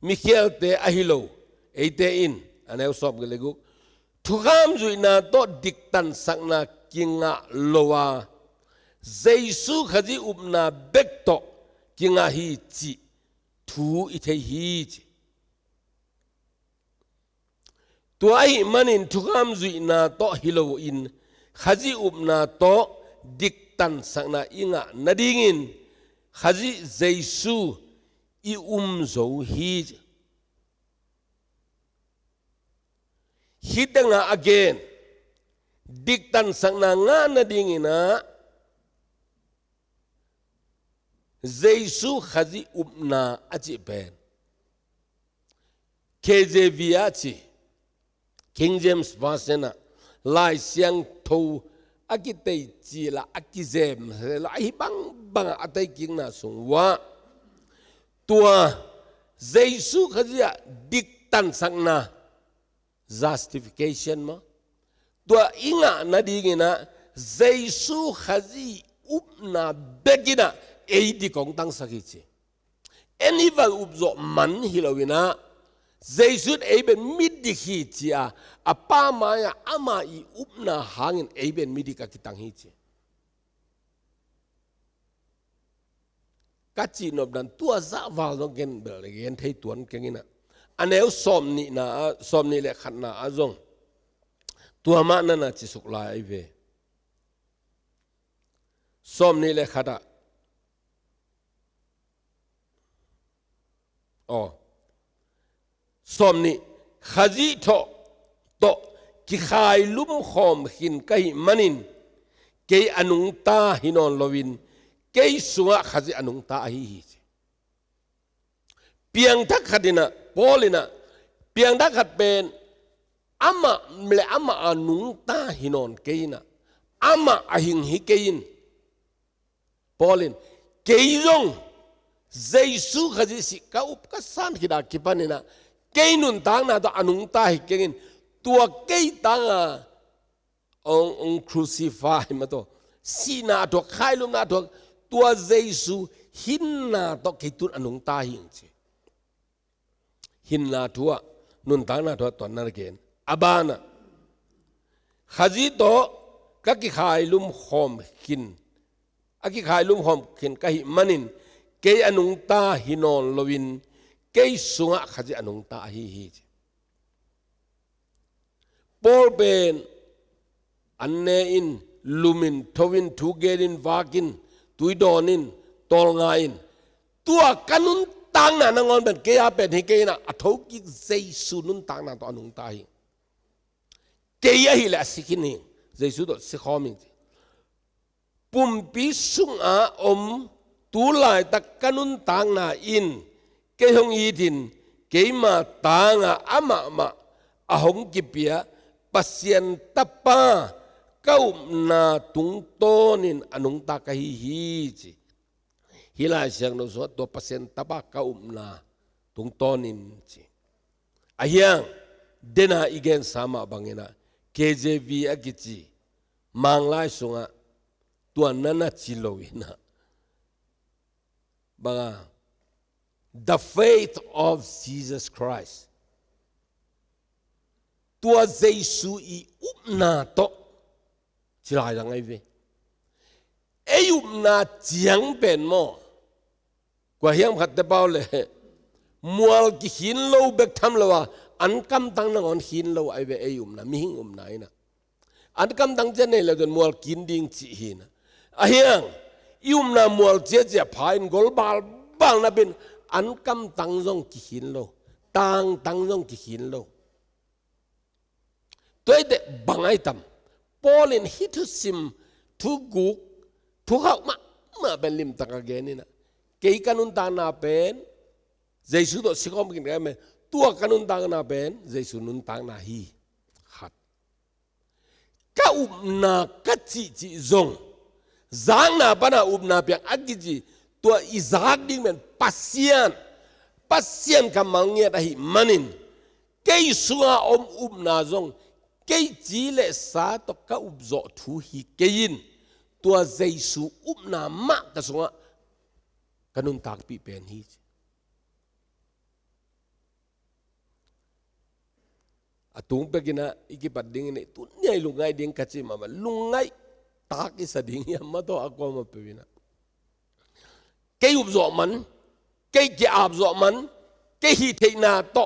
มิเคลเตอหิโลเอเตอินอันนี้สมกันเลยกุกทุกคำจุยนาโตดิกตันสักนากิงะโลวาเจสุขจิอุปนาเบกโตกิงะฮีจิทูอิเทฮีจิตัวไอ้มันอินทุกคำจุยนาโตฮิโลอินขจิอุปนาโตดิกตันสักนาอิงะนาดิงินขจิเจสุอิโซฮีจิฮิตงา again ดิกตันสังนางานาดิงินะเจสุขจิอุปนาอจิเป็นเคเจวิอาจิ King James Version ลายเสียงทูอากิเตจิละอากิเจมละไอ้บังอัตกิงนาสงว่าตัวเจสุขจิดิกตันสังนาjustification มาตัวอิงะนาดีกินะเจสุขจิอุปนาเบกินะเอดีของตั้งสักทีเอ็นี่ว่าอุปโจมันฮิโลวินะเจสุเอเป็นมิดิฮิจิอาป้ามายาอามาอีอุปนาหางินเอเป็นมิดิกากิตังฮิจิ กัจจินบดันตัวซาวาลงเกนเบลเกนเทยตัวนเกงินะอันเอวสอมนี่นะสอมนี่แหละขันนะอาจงตัวมานั่นน่ะจิสุกลายเวสอมนี่แหละขัดอ๋อสอมนี่ขจิโตโตกิขายลุ่มขอมหินไกมันินเกยอนุงตาหินอนลวินเกยสุงะขจิอนุงตาหิเปียงทักขัดินะปอลินะเปียงทักขัดเป็นอามาเมลอามาอนุงตาหินอนเกยนะอามาอหิงหิเกยินปอลินเกยยงเจสุขจิสิกาอุปกัสานฮิดากิปันนะเกยนุนตางนะตัวอนุงตาหิเกยินตัวเกยตางองครูซิฟายมาตัวสีนาตัวขายลุมนาตัวเจสุหินนาตัวเกยตุนอนุงตาหิงจิหินนาทัวนุนตางนาทัวตอนนั้นเกนอาบานะขจิโตกักกิขายลุมหอมหินอากิขายลุมหอมหินกะหิมันินเกยอนุงตาหินอนลวินเกยสุงะขจิอนุงตาฮิปอลเป็นอันเนอินลุมินทวินทูเกรินวากินตุยดอนินตอลงายินตัวกันุนตังนะนงอนเป็นเกียเป็นฮิเกนะอัทโกิเจสุนุนตังนะตัวอนุงตาหิเกียฮิละสิกินิเจสุตัวสิขอมิงปุ่มปิสุงอาอมตูลายตะกันุนตังนะอินเกยงยีดินเกยมาตังอะอามาอะหงกิเปียปัสยันตปาเก้านาตุงโตนินอนุงตากะฮิจิฮิลาเสียงโนสวตัวปัสยันตปาเก้านาตุงโตนินจิอายังเดนาอีเกนสามาบังเงนะเคเจวีอากิจิมังไลสุงะตัวนั้นน่ะจิโลวินะบัง the faith of Jesus Christ ตัวเยซูอีอุปนาโตจิลายยังไงเวไออุปนาจียงเป็นโมกว่าเฮียมขัดเตเปล่าเลยมัวกิหินโลเบกทำเลยว่าอันกำตังนังอนหินโลไอเวไออุปนามีหิงอุปนานะอันกำตังเจนเนี่ยเราจนมัวกินดิ่งจีหินอะเฮียงอุปนามัวเจ๊พายกอลบาลบางนะเป็นอันกำตังจงกิหินโลตังจงกิหินโลตัวเด็กบางไอตัมปอลินฮิตุซิมทุกุกทุกข์มาเป็นลิมตังกเกนี่นะเกี่ยกันุนตางนาเป็นเจสุตัวสิกอมกินกันไหมตัวกันุนตางนาเป็นเจสุนุนตางนาฮีขัดก้าอุบนากัจจิจงจางนาปนาอุบนาเปียงอักจิตัวอิสากดิ้งเป็นปัสเซียนกำมังเงียดหิมันินเกี่ยสุงาอมอุบนาจงเกยจีเลสาตกอุบโจทูฮิเกยินตัวเจสุอุบนามะกะสงะกันุนตากปีเป็นฮิอตุงเปกินะอีกิปัดดิ้งนี่ตุเนี่ยลุงไงดิ้งกัจจิมาลุงไงตากอิสดิ้งยามาโตอากวมาเปวินะเกยอุบโจมันเกยเกอาบโจมันเกยฮิเทนาโต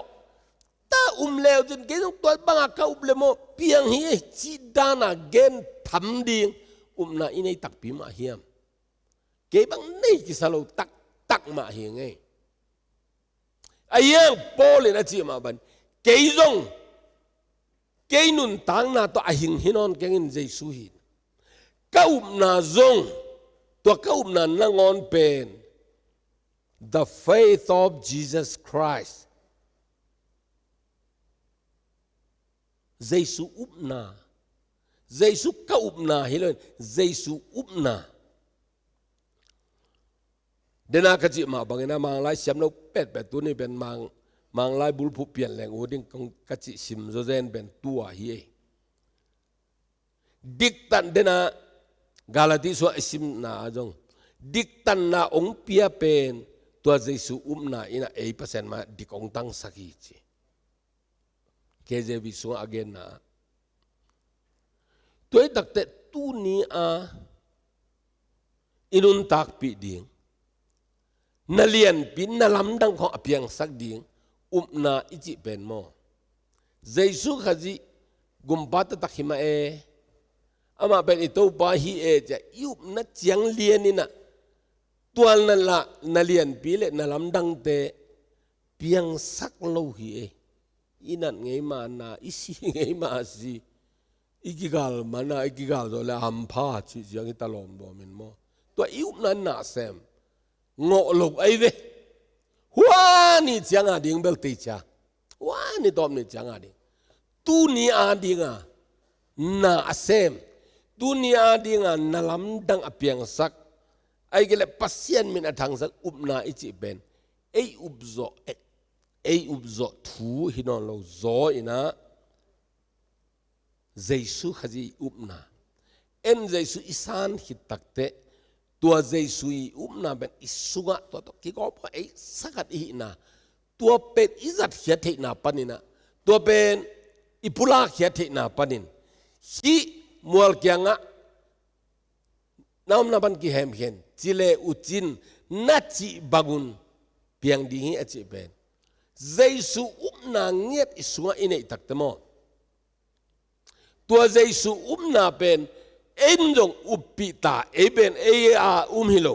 ตาเลวจนเกต้องตัวบังอาเขาอุบเลโมเพียงเฮียจีดานาเกนทำดีนาอินไอตักปีมาเฮียมเกบังนี่กิสโลตักมาเฮียงไงไอ้ยังโปเลนะจีมาบันเกยจงเกยนุนตังนาตัวหิงหินอนเกงินเจสุหินเขาอุบนาจงตัวเขาอุบนานางอนเป็น the faith of Jesus Christ Jesu upna Jesu ka upna hilon Jesu upna dena kaji ma bangena mang lai siam lo pet tu ni ben mang lai bul phu pian leng oding kong kaji sim zo zen ben tua hi diktan dena galati so sim na jong diktan na ong pia pen tua Jesu upna ina 8% ma dikong tang saki chi KJV so again na toy takte tu ni a inun tak pi ding นาเลียนปินนาลำดังของอเพียงสักดิ่งอุปนาอิจิเป็นโมเจสุขจิกุมปัตตะขิมาอามาเป็นอิโตปาฮีจะยุบนัดเจียงเลียนนี่นะตัวนั่นละนาเลียนปีเลนาลำดังเตเพียงสักโลฮีอินัดไงมานาอิสิไงมาสิอีกิกาลมานาอีกิกาลตัวละหัมพาชิเจียงตลอมบ่มินโมตัวยุบนั้นน่ะเซมงอลบไอเวหัวนี่เจียงอาดิงเบลติจ่าหัวนี่ตอมนี่เจียงอาดิงตูนี่อาดิงอ่ะน่ะเซมตูนี่อาดิงอ่ะนาลำดังอเพียงสักไอ้เกล็ดปัสเซียนมินอทังสักอุบนาอิจิเป็นไอ้อุบโซไอ้อุบโซทูฮินอนโลโซอินะเจสุขจีอุบนาเอ็นเจสุอิสานฮิตักเตตัวเจสุอุบนาเป็นอิสุกะตัวที่ก็พอไอ้สักอีนะตัวเป็นอิจัดเขียเทนาปนินะตัวเป็นอิปุลาเขียเทนาปนินฮีมัวเกียงะน้ำนับกี่แห่งเห็นจิเลอุจินนัดจิบักุนเพียงดีให้อจิเป็นเจสุอุบนาเงียบอิสุกะอินเอตักเตโมตัวเจสุอุบนาเป็นเอ็นจงอุปปิตาเป็นอาฮิโล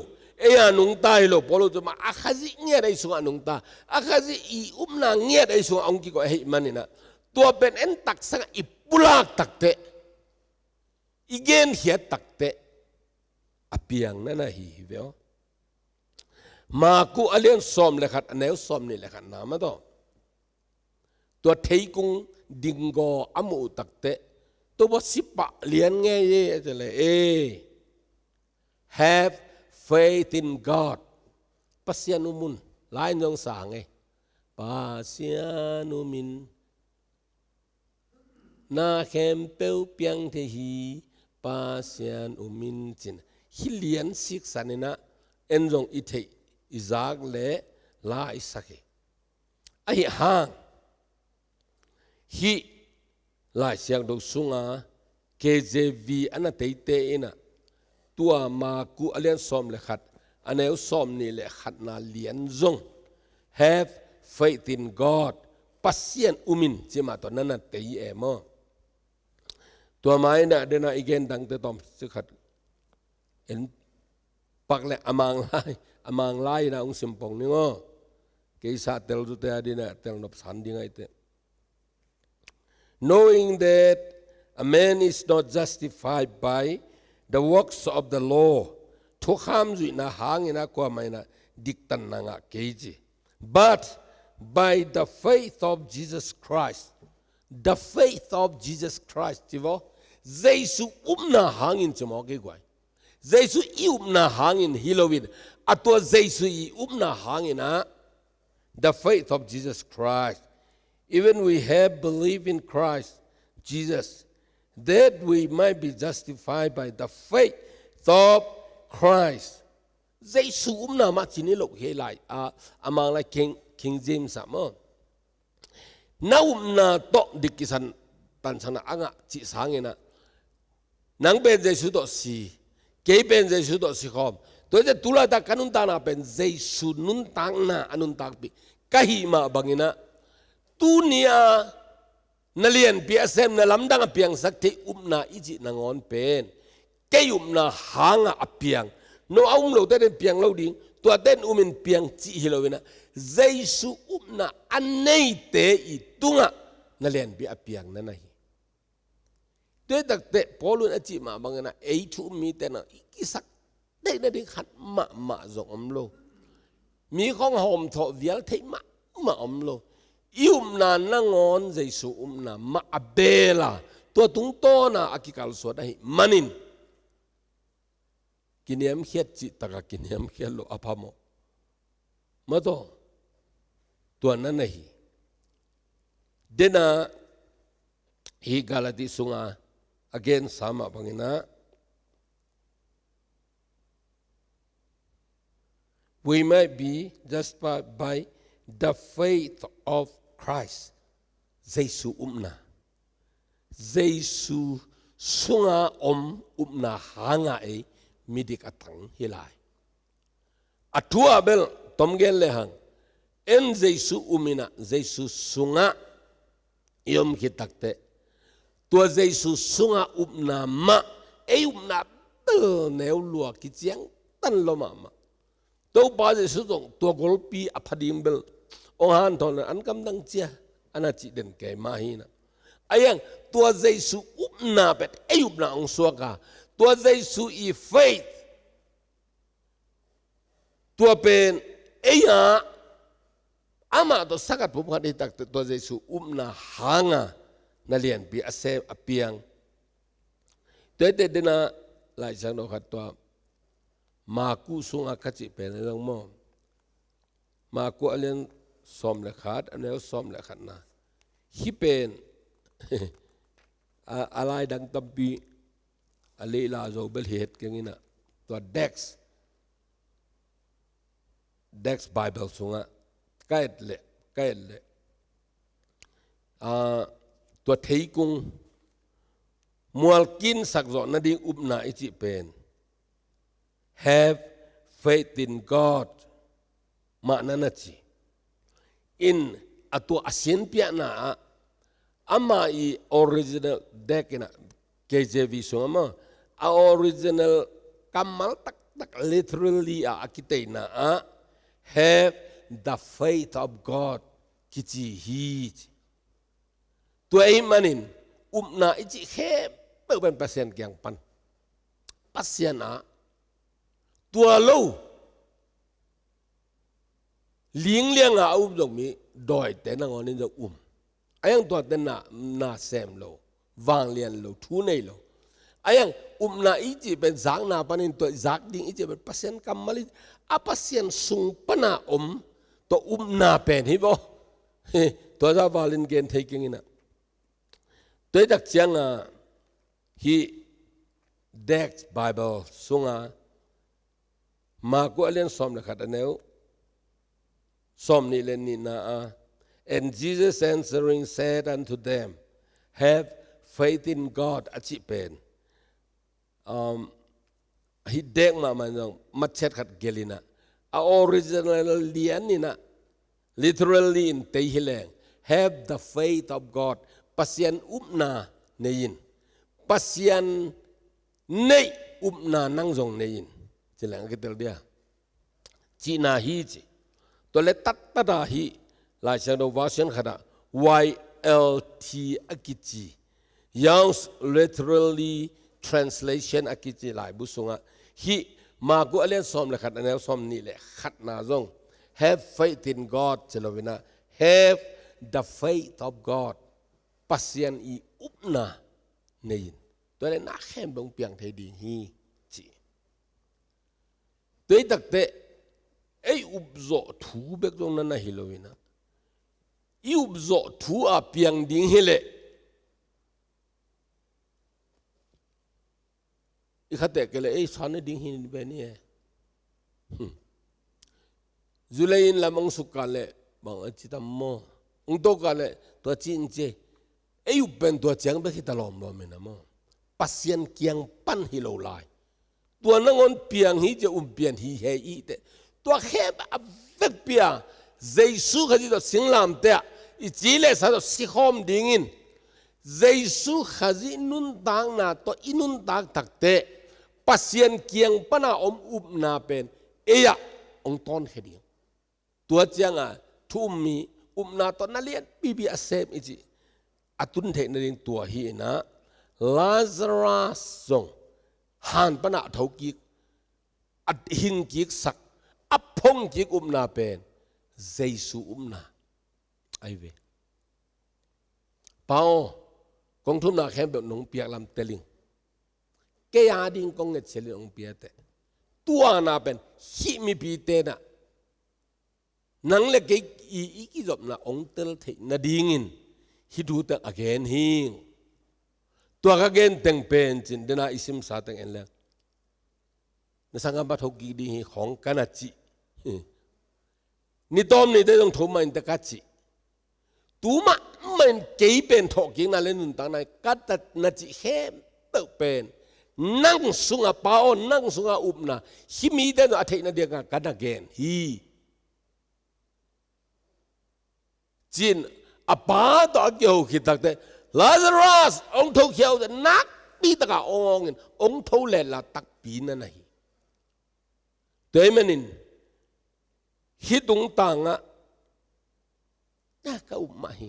อานุงตาฮิโลพอเราจะมาอาคาซิเงียบไอสุกะนุงตาอาคาซิอีอุบนาเงียบไอสุกะองกิโกเฮมันนี่นะตัวเป็นเอ็นตักสังอิปุลากตักเตอีเกนเหียตักเตอเปียงนั่นนะฮีเวลมากูอเลียนซอมเลยขัดอันไหนซอมนี่เลยขัดน้ำมาต่อตัวเทกุงดิงโกอามูตักเตตัวว่าสิบะเลียนไงจะเลยhave faith in God ปัสยานุมุนลายนองสางไงปัสยานุมินนาเข้มเปียวเปียงเทฮีปัสยานุมินจินฮิเลียนสิกสันนะเอ็นจงอิเทอิจากเล่ลาอิสักไอ้ห่างฮิลายเสียงดูสุงาเคเจวีอันนั้นเตยเตยนะตัวมากูอเลียนซอมเลยขัดอันนี้ซอมนี่เลยขัดนาเลียนจง have faith in God ปัสเซียนอุมินจิมาตัวนั้นเตยมอตัวไม้น่ะเดินอีกเกนดังเตตอมสิขัดเห็นปักเลยอมังไล่นะองสิมปองนี่ง้อเกี่ยสัตเตลจุเตอดีนะเตลนบสันดีไงเตknowing that a man is not justified by the works of the law ทุกคำจุนะหางนะกว่าไม่นะดิกตันนังเกจิ but by the faith of Jesus Christ the faith of Jesus Christ ที่ว่าเยซูอุปนาหางอินจะมองกี่กว่าเยซูอุปนาหางอินฮิโลวินอัตัวเยซูอุปนาหางอินนะ the faith of Jesus Christ even we have believed in Christ Jesus that we might be justified by the faith of Christ เยซูอุปนามาจินิโลกเฮลัยมังไลKing James สามน้าอุปนาโตดิกิสันตันชนะอ่างจิสังเงินะนังเป็นเยซูโตสีเกย์เป็นเยซูโตสีคอมตัวจะตุลาตากันุนตานาเป็นเยซูนุนตังนาอนุนตักปีกะหิมาบังอินะตูเนียนาเลียนเปียเซมนาลำดังอเปียงสักที่อุปนาอิจินางอนเป็นเกยอุปนาหางอเปียงโนเอาเราได้เปียงเราดิ่งตัวเต้นอุมินเปียงจิฮิโลวินะเยซูอุปนาอันนี้เตอีตุงะนาเลียนเปียเปียงนั่นไงด้วยตักเตะพอลุนอจิมาบังนะไอทุมีแต่นะอีกิสักได้ได้ขัดมาจงอมโลมีของหอมถอเวียลเทมาอมโลยุมนานนั่งอนเยซูอุมนามาเบลาตัวตุงโตนะอากิกาลสวดให้มันินกินยามเขียดจิตกกินยามเขียดโลอภามมาโตตัวนั้นไงเดน่าฮีกาลติสุงา again สามบังนะ we might be justified by the faith of Christ เยซูอุปนาเยซูสุงาอุปนาหางามิดิกตังฮิลายอัตัวเบล ตอมเกนเลยหังเอ็นเจสุอุมินะเจสุสุงะยมคิดตักเตตัวเจสุสุงะอุปนามะอุปนาเตเนวลัวกิจยังตันลมามะตัวป้าเจสุตงตัวกอลปีอภัดิมเบลองหันทอนอันกำลังเจียอันนั้นจิตเด่นแก่มาหินะยังตัวเจสุอุปนาเป็ดอุปนาองสวกาตัวเจสุอีเฟธตัวเป็นอามาตัวสักกัดผมขัดที่ตักตัวเจสุอุปนาหางานาเลียนปีอาเซอเปียงเด็ดเดน่าหลายจังโนขัดตัวมากูสุงอาคัจิเป็นเรื่องมอมากูอเลียนสอมเลขาดอันนี้สอมเลขาดนะฮิเป็นอะไรดังตัมปีอะไรลาโจเบลเหตุกันนี่นะตัวเด็กส์ไบเบิลสุงอาใกล้เลยตัวเทกุงมัวกินสักจอนาดิอุปนาอิจิเป็น have faith in God มานานาจิin ตัวอาเซียนเปียนาอามาอี original เด็กนะ KJV สุงอามา original กัมมัลตัก literally อากิเตนะ have the faith of God กิจิฮีตัวเองมันอุปนาอิจิแค่เป็นเปอร์เซ็นต์เกี่ยงปันปัสยานะตัวโลเลี้ยงอุปจงมีดอยแต่นางอนิจงไอ้ยังตัวเต็นนาเซมโลวางเลียนโลทูเนโลไอ้ยังอุปนาอิจิเป็นจางนาปันินตัวจางดิ้งอิจิเป็นเปอร์เซ็นต์กำมะลิอาเปอร์เซ็นต์สูงปนาตัวอุปนาเป็นฮิบตัวจะวาลินเกนเทกิงินะตัวดักเชียงฮีเด็กส์ไบเบิลสุงามากูเลียนสอมเลยขัดเนวสอมนี่เลนนี่นะ and Jesus answering said unto them have faith in God อจิเป็นฮีเด็กมามันยังมัดเช็ดขัดเกลินะ original เลียนนี่นะ literally in เตยฮิเลง have the faith of God ปัสยันอุปนาเนยินปัสยันเนยอุปนานั่งจงเนยินจะแหลงกิตเดียจีนาฮีจีตัวเล็ตัดตัดฮีหลายเชนวาชันขนาด YLT อากิจียัง literally translation อากิจีหลายบุษงะฮีมากูเลียนสอมเลยขัดแนวสอมนี่แหละขัดนาจง have faith in God เจลวินะ have the faith of God ปัสยันอีอุปนาเนยินตัวเล็กนักแข่งบงเปียงไทยดีฮีจีตัวตักเตอุบโจทูเบกตรงนั้นนะฮิโลวินะอุบโจทูอาเปียงดิ้งฮิเลอีขัดเตะกันเลยสอนดิ้งฮินเบนี่จุเลยินละมังสุกกันเลยบางอาจิตามโมอุตกันเลยตัวจินเจอุบเป็นตัวเจียงเบกิตลอมลอมินะโมปัสยันเกียงปั้นฮิโลไลตัวนั่งอนเปียงฮิจะเปียนฮิเฮอีเตตัวแค่แบบเวกเปียเจสุขจิตตัวสิงลามเตะอีจีเลสตัวสิขอมดิ่งินเจสุขจินุนต่างนาตัวอินุนต่างตักเตะปัสยันเกียงปั้นอุปนาเป็นองตอนเฮดิงตัวเจียงทุ่มมีอุปนาตัวนั่นเลียนบีอาเซมอีจีอตุนเทนดิงตัวฮีนะ Lazarus จงหันปนาทอกิกอัดหินกิกสักอัพงกิกอุปนาเป็นเจสุอุปนาไอเวเปล่ากองทุนนาแค่แบบหนงเปียกลำเตลิงแกยาดิงกองเงเฉลิงเปียเตตัวนาเป็นฮิมิปีเตนะนังเล็กอีกิจบนะองเตลเทนาดิงินฮิดูแต่อเกนฮิงตัวก็เกนเต็งเป็นจินเดน่าอิสิมสาเต็งเอ็นแล้วนั่นสังกัดบัตรกีดีของกันนัจินี่ตอมนี่ได้ต้องทุ่มมันตะกัจิตัวมันเกี่ยเป็นทอกิงนั่นเลยนุ่นต่างในกัดแต่นัจิเข็มเติบเป็นนั่งสุงอาป้านั่งสุงอาอุปนาฮิมีเดนอาเทนเดียกันกันนักเกนฮี จีนอาป้าต่อเกี่ยวคิดตักแต่ลาซารัสองเท่าเขียวจะนักปีตะกาองเงินองเท่าเล่ละตักปีนั่นไงแต่มันนินฮิตุงต่างอะน่าเก้ามาฮี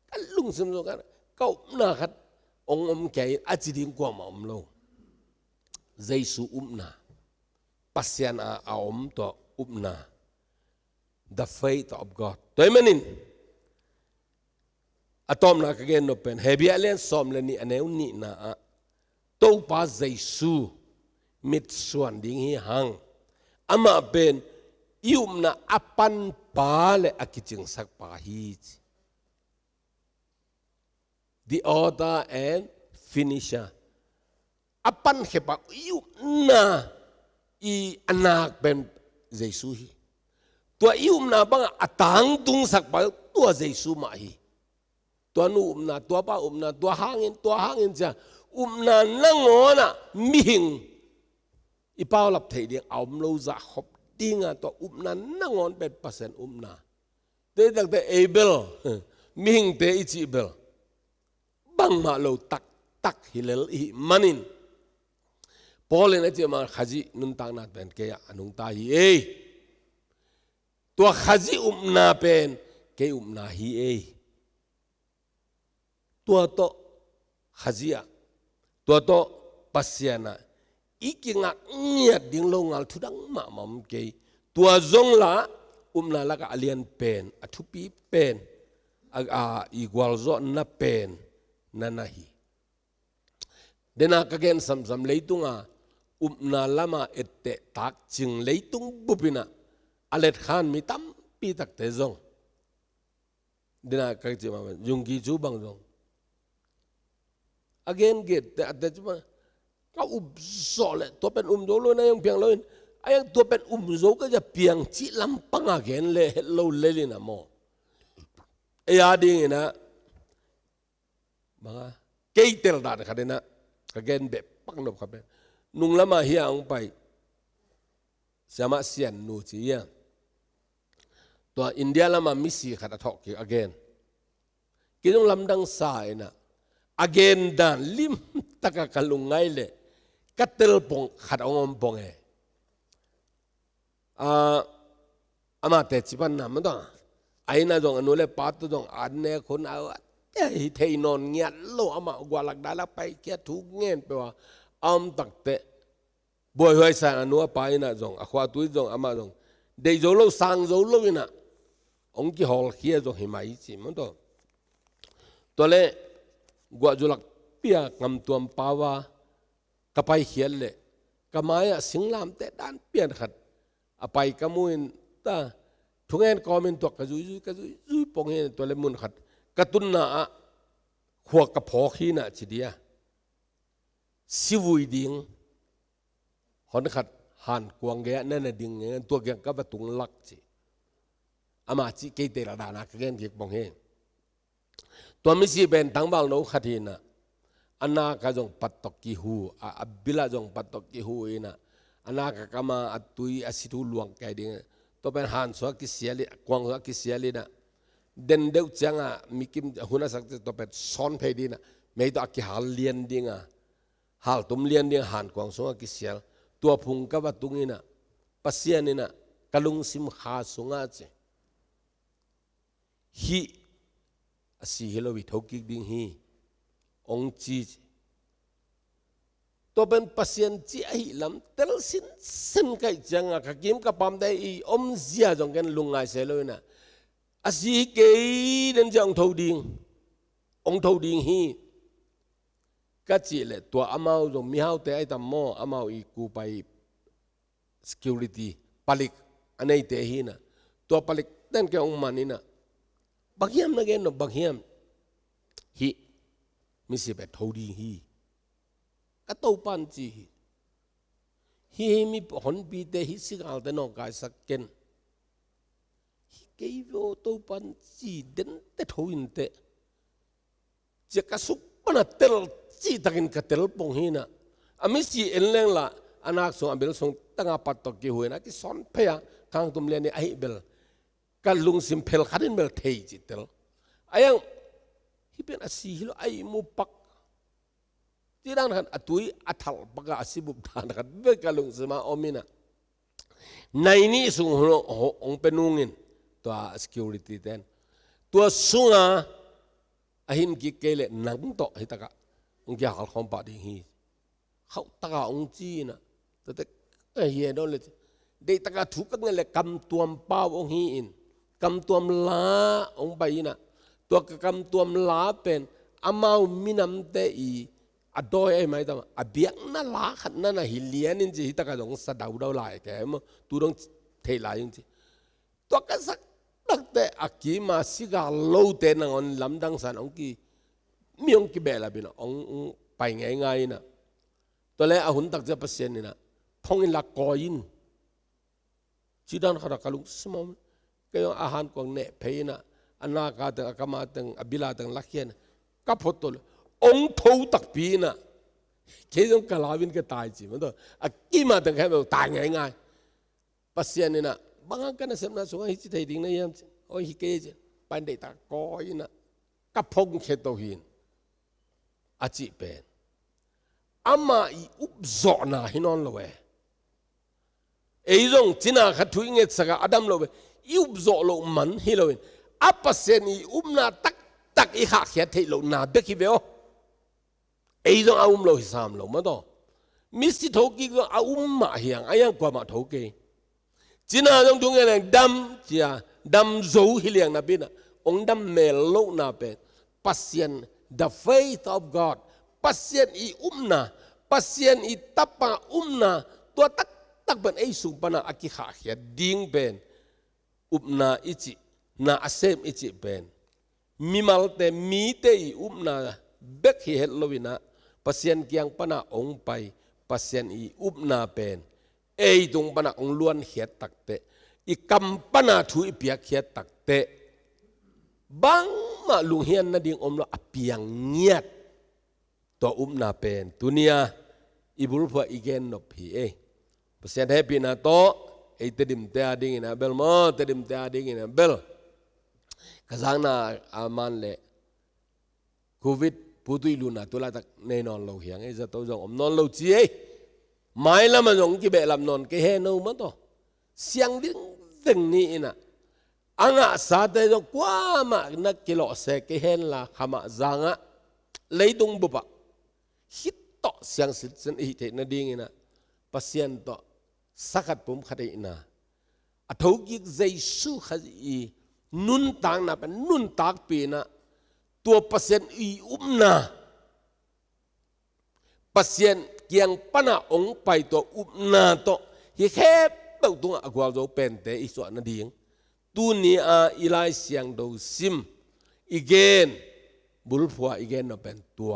กันลุงสมกันเก้าหน้าขัดองแก่อาจิดิงกว่ามาโลเยซูนาปัสยานาอาตัวนา the faith of God ตัวมันนินอะตอมนักเกณฑ์นเป็นเฮบิอาเลนสอมเลนี่อันเอวนี่นะตัวป้าเยซูมิดส่วนดิ่งฮีหังอามาเป็นยุมนะอปันปาเลอากิจิงสักปาฮี the author and finisher อปันเขปะยุมนะอีอนาคเป็นเยซูฮีตัวยุมนะบังอัตังตุงสักปาตัวเยซูมาฮีตัวนูนาตัวป้านาตัวหางอินจ้ะนานั่งงอนะมิหิงอีป้าหลับเทียงเอาเราจะขบดิ้งตัวนานั่งงอนเป็นเปอร์เซ็นต์นาเด็กตั้งแต่เอเบลมิหิงเตอิจิเบลบังมาเราตักฮิเลลอีมันินพอเลยนะที่มาขจินุนตังนัดเป็นเกียอนุตาฮีเอตัวขจินาเป็นเกียนาฮีเอตัวโตขจียตัวโตปัสยานะอีกงักเงียดดิ่งลงอัลทุดังมาเกยตัวจงละนาละกะอเลียนเป็นอทุปีเป็นอีกวาลโซนับเป็นนั่นนะฮีเดนักเกณฑ์สำเลยตุงนาละมาเอตเตตักจึงเลยตุงบุปินะอเลดขานมีตั้มปีตักเตจงเดนักเกณฑ์มาจุงกีจูบังจงagain getแต่cuma kau solat tu pen dulu na yang piang lain ayang tu pen zo ka ja piang ci lampang again le lo le na mo ding na mga keitel da ka na again be pang no ka ben nung lama hiang pai sama sian nu ci ya to India lama misi kata thokik again kinong lamdang sa na agenda lim taka kalungay le katel pong katongom pong ama te chipan naman to ay na dong anu le pato dong adne kon awat hitay non ngiat lo ama gwalak dalak pay kia thuk ngen pewa takte boy hoy sa anu pa ina dong akwa tui dong ama dong de zo lo sang zo lo ina ong ki hol kia dong himai chi mon to le gua julak pia ngam tuam pawa kapai hiel le kamaya singlam te dan pian khat apai kamuin ta thungen komen to ka zui pong he to le mun khat katun na khwa ka pho khi na chidia siwui ding hon khat han kuang ge na na ding to ge ka ba tung lak chi ama chi ke te ra da na gen ge pong heตัวมิสิเป็นตั้งบางโนขัดีนะอันนักจงปัตตกิหูอับบิลาจงปัตตกิหูเองนะอันนักก็มาอัตุยอสิทุลวงแกดิ่งตัวเป็นหันสวกิเสียลิกวางสวกิเสียลินะเดินเดือดจังมิกิมหุ่นสักตัวเป็นซ้อนเพดีนะไม่ต้องอักหัลเลียนดิ่งหัลตุมเลียนดิ่งหันกวางสวกิเสียลตัวพุงกับตุงนี่นะปัสยานี่นะกะลุงซิมขาสุงอาเจฮีสิฮิโลวิทอกิกดิ้งฮีองจีตัวเป็นปัสยันจีไอลำเตลสินไกจังขกิมกับปั๊มได้อีอมเสียจงกันลุงไงเสลยนะสิเกยเดินจังทอดิ้งองทอดิ้งฮีก็จีเลยตัวอามาจงมีเฮาแต่ไอตามโมอามาอีกูไป security ผลิตอันนี้เตฮีนะตัวผลิตนั่นแกองมันนี่นะบางอย่างนั่นเองนะบางอย่างฮีมิสิเบทโฮดีฮีก็ตัวปันจีฮีมีผลปีเตฮิสิกาลแต่นอกกายสักเกนฮีเกี่ยวตัวปันจีเด่นแต่โฮอินเตจะกระสุกปนัดเตลจีตะกินกระเตลปงฮีนะอามิสิเอ็นเลงละอนาคส่งอันเบลส่งตั้งอาปัตตกิหุยนะที่สอนเพียข้างตุมเลียนนี่ไอเบลก กันลุงสิมเพลขันเมลเทจิตเตลอายังฮิเป็นอาศิฮิโลไอมุปักที่ด้านกันอตุยอัฐลปะกะอาศิบุบดานกันเบกันลุงสิมาอมินะในนี้สุงหัวองเป็นนุ่งินตัว security เต็นตัวสุงอาหิมกิเกเลนังโตฮิตะกะองค์ยาขอมปะดิฮีเขาตะกะองจีนะแต่เฮียโดนเลยเด็กตะกะถูกกันเลยกำตัวมเป้าองฮีอินกำตัวมลาองไปนะตัวกำตัวมลาเป็นอามามินำเตอีอดอยไอ้ไหมตาอเบียงนั่นลาขันนั่นน่ะฮิเลียนินจีฮิตะกะดงสะดาวดาวลายแกมั้งตัวดงเทลายจริงตัวกันสักตั้งแต่อากีมาสิกาโลเตนังอนลำดังสันองกีมีองกีเบลาบินะองไปง่ายๆนะตัวแรกอาหุนตักจะเปอร์เซ็นต์นี่นะพงอินลักกอยินชีดันขรักลุงสมองก็ยังอาหารกวางเนเพยนะอันนากาตึงอากามาตึงอบิลาตึงลักเขียนกับพอตุลองทูตักปีนะเคยต้องกลาวินก็ตายจีมันตัวอากีมาตึงแค่แบบตายง่ายๆเปอร์เซ็นต์นี่นะบางกันนะเสพนะสงฆ์ฮิจิตให้ดิ้งนะยังโอ้ฮิเกจไปได้ตากอยินะกับพงเคโตหินอาจิเป็นอามาอีอุบจอนาฮินอนละเวไอ้รงจีน่าขัดทุยเงสกาอดัมละเวอีอุบจอโลมันฮิโลวินอัปเซนีอุมนาตักอีหักเขียดให้โลนาเบกิเวโอไอ้รงอาอุมโลฮิสามโลมาต่อมิสติโทกิก็อาอุมมาเฮียงอายังกว่ามาโทกิจีน่าต้องดูเงี้ยดำจีน่าดำโจฮิเลียงนับบินะองดำเมลโลนับเป็นปัสยัน the faith of God ปัสยันอีอุมนาปัสยันอีตัปปะอุมนาตัวตักเป็นไอสุปนาอากิขาเขียดิ้งเป็นอุปนาอิจินาอาเซมอิจิเป็นมีมาลเตมีเตอีอุปนาเบกฮิเฮลโลวินะปัสยันเกียงปนาองไปปัสยันอีอุปนาเป็นไอ้ตรงปนักองล้วนเขียดตักเตะอีกำปนาถุยเปียกเขียดตักเตะบางมาลุงเฮียนนาดิ่งอมละเปียงเงียดตัวอุ้มนาเป็นตุเนียอีบุรุษอีเกนนพีเอเปอร์เซ็นต์ให้ปีนาโตไอเตดิมเตอดิ่งนะเบลมาเตดิมเตอดิ่งนะเบลกษัตริย์นาอามันเล่โควิดผู้ตุยลุนาตัวละตักแน่นอนเราเหียงไอ้จะตัวจงอมนอนเราจีไม่ละมันงกิเบลำนนเกเฮนูมันตัวเสียงดิ้งตึงนี่นะอังอาสาเตจงกว่ามานักกิโลเสกเฮนละขมาจังะเลยตรงบุบะฮิตต่อเสียงสิสันอิเทนดิ่งนะปัสยันต่อสักปุ่มขัดอินะอัฐกิกใจสู้ขัดอีนุนต่างนะเป็นนุนตากปีนะตัวปัสยันอีอุมนาปัสยันเกียงปนาองไปตัวอุปนาตัวเฮบเต่าตัวอากวาโจเป็นแต่อีส่วนนั่นเองตัวนี้อีไลเสียงดูซิมอีเกนบุรุษผัวอีเกนน่ะเป็นตัว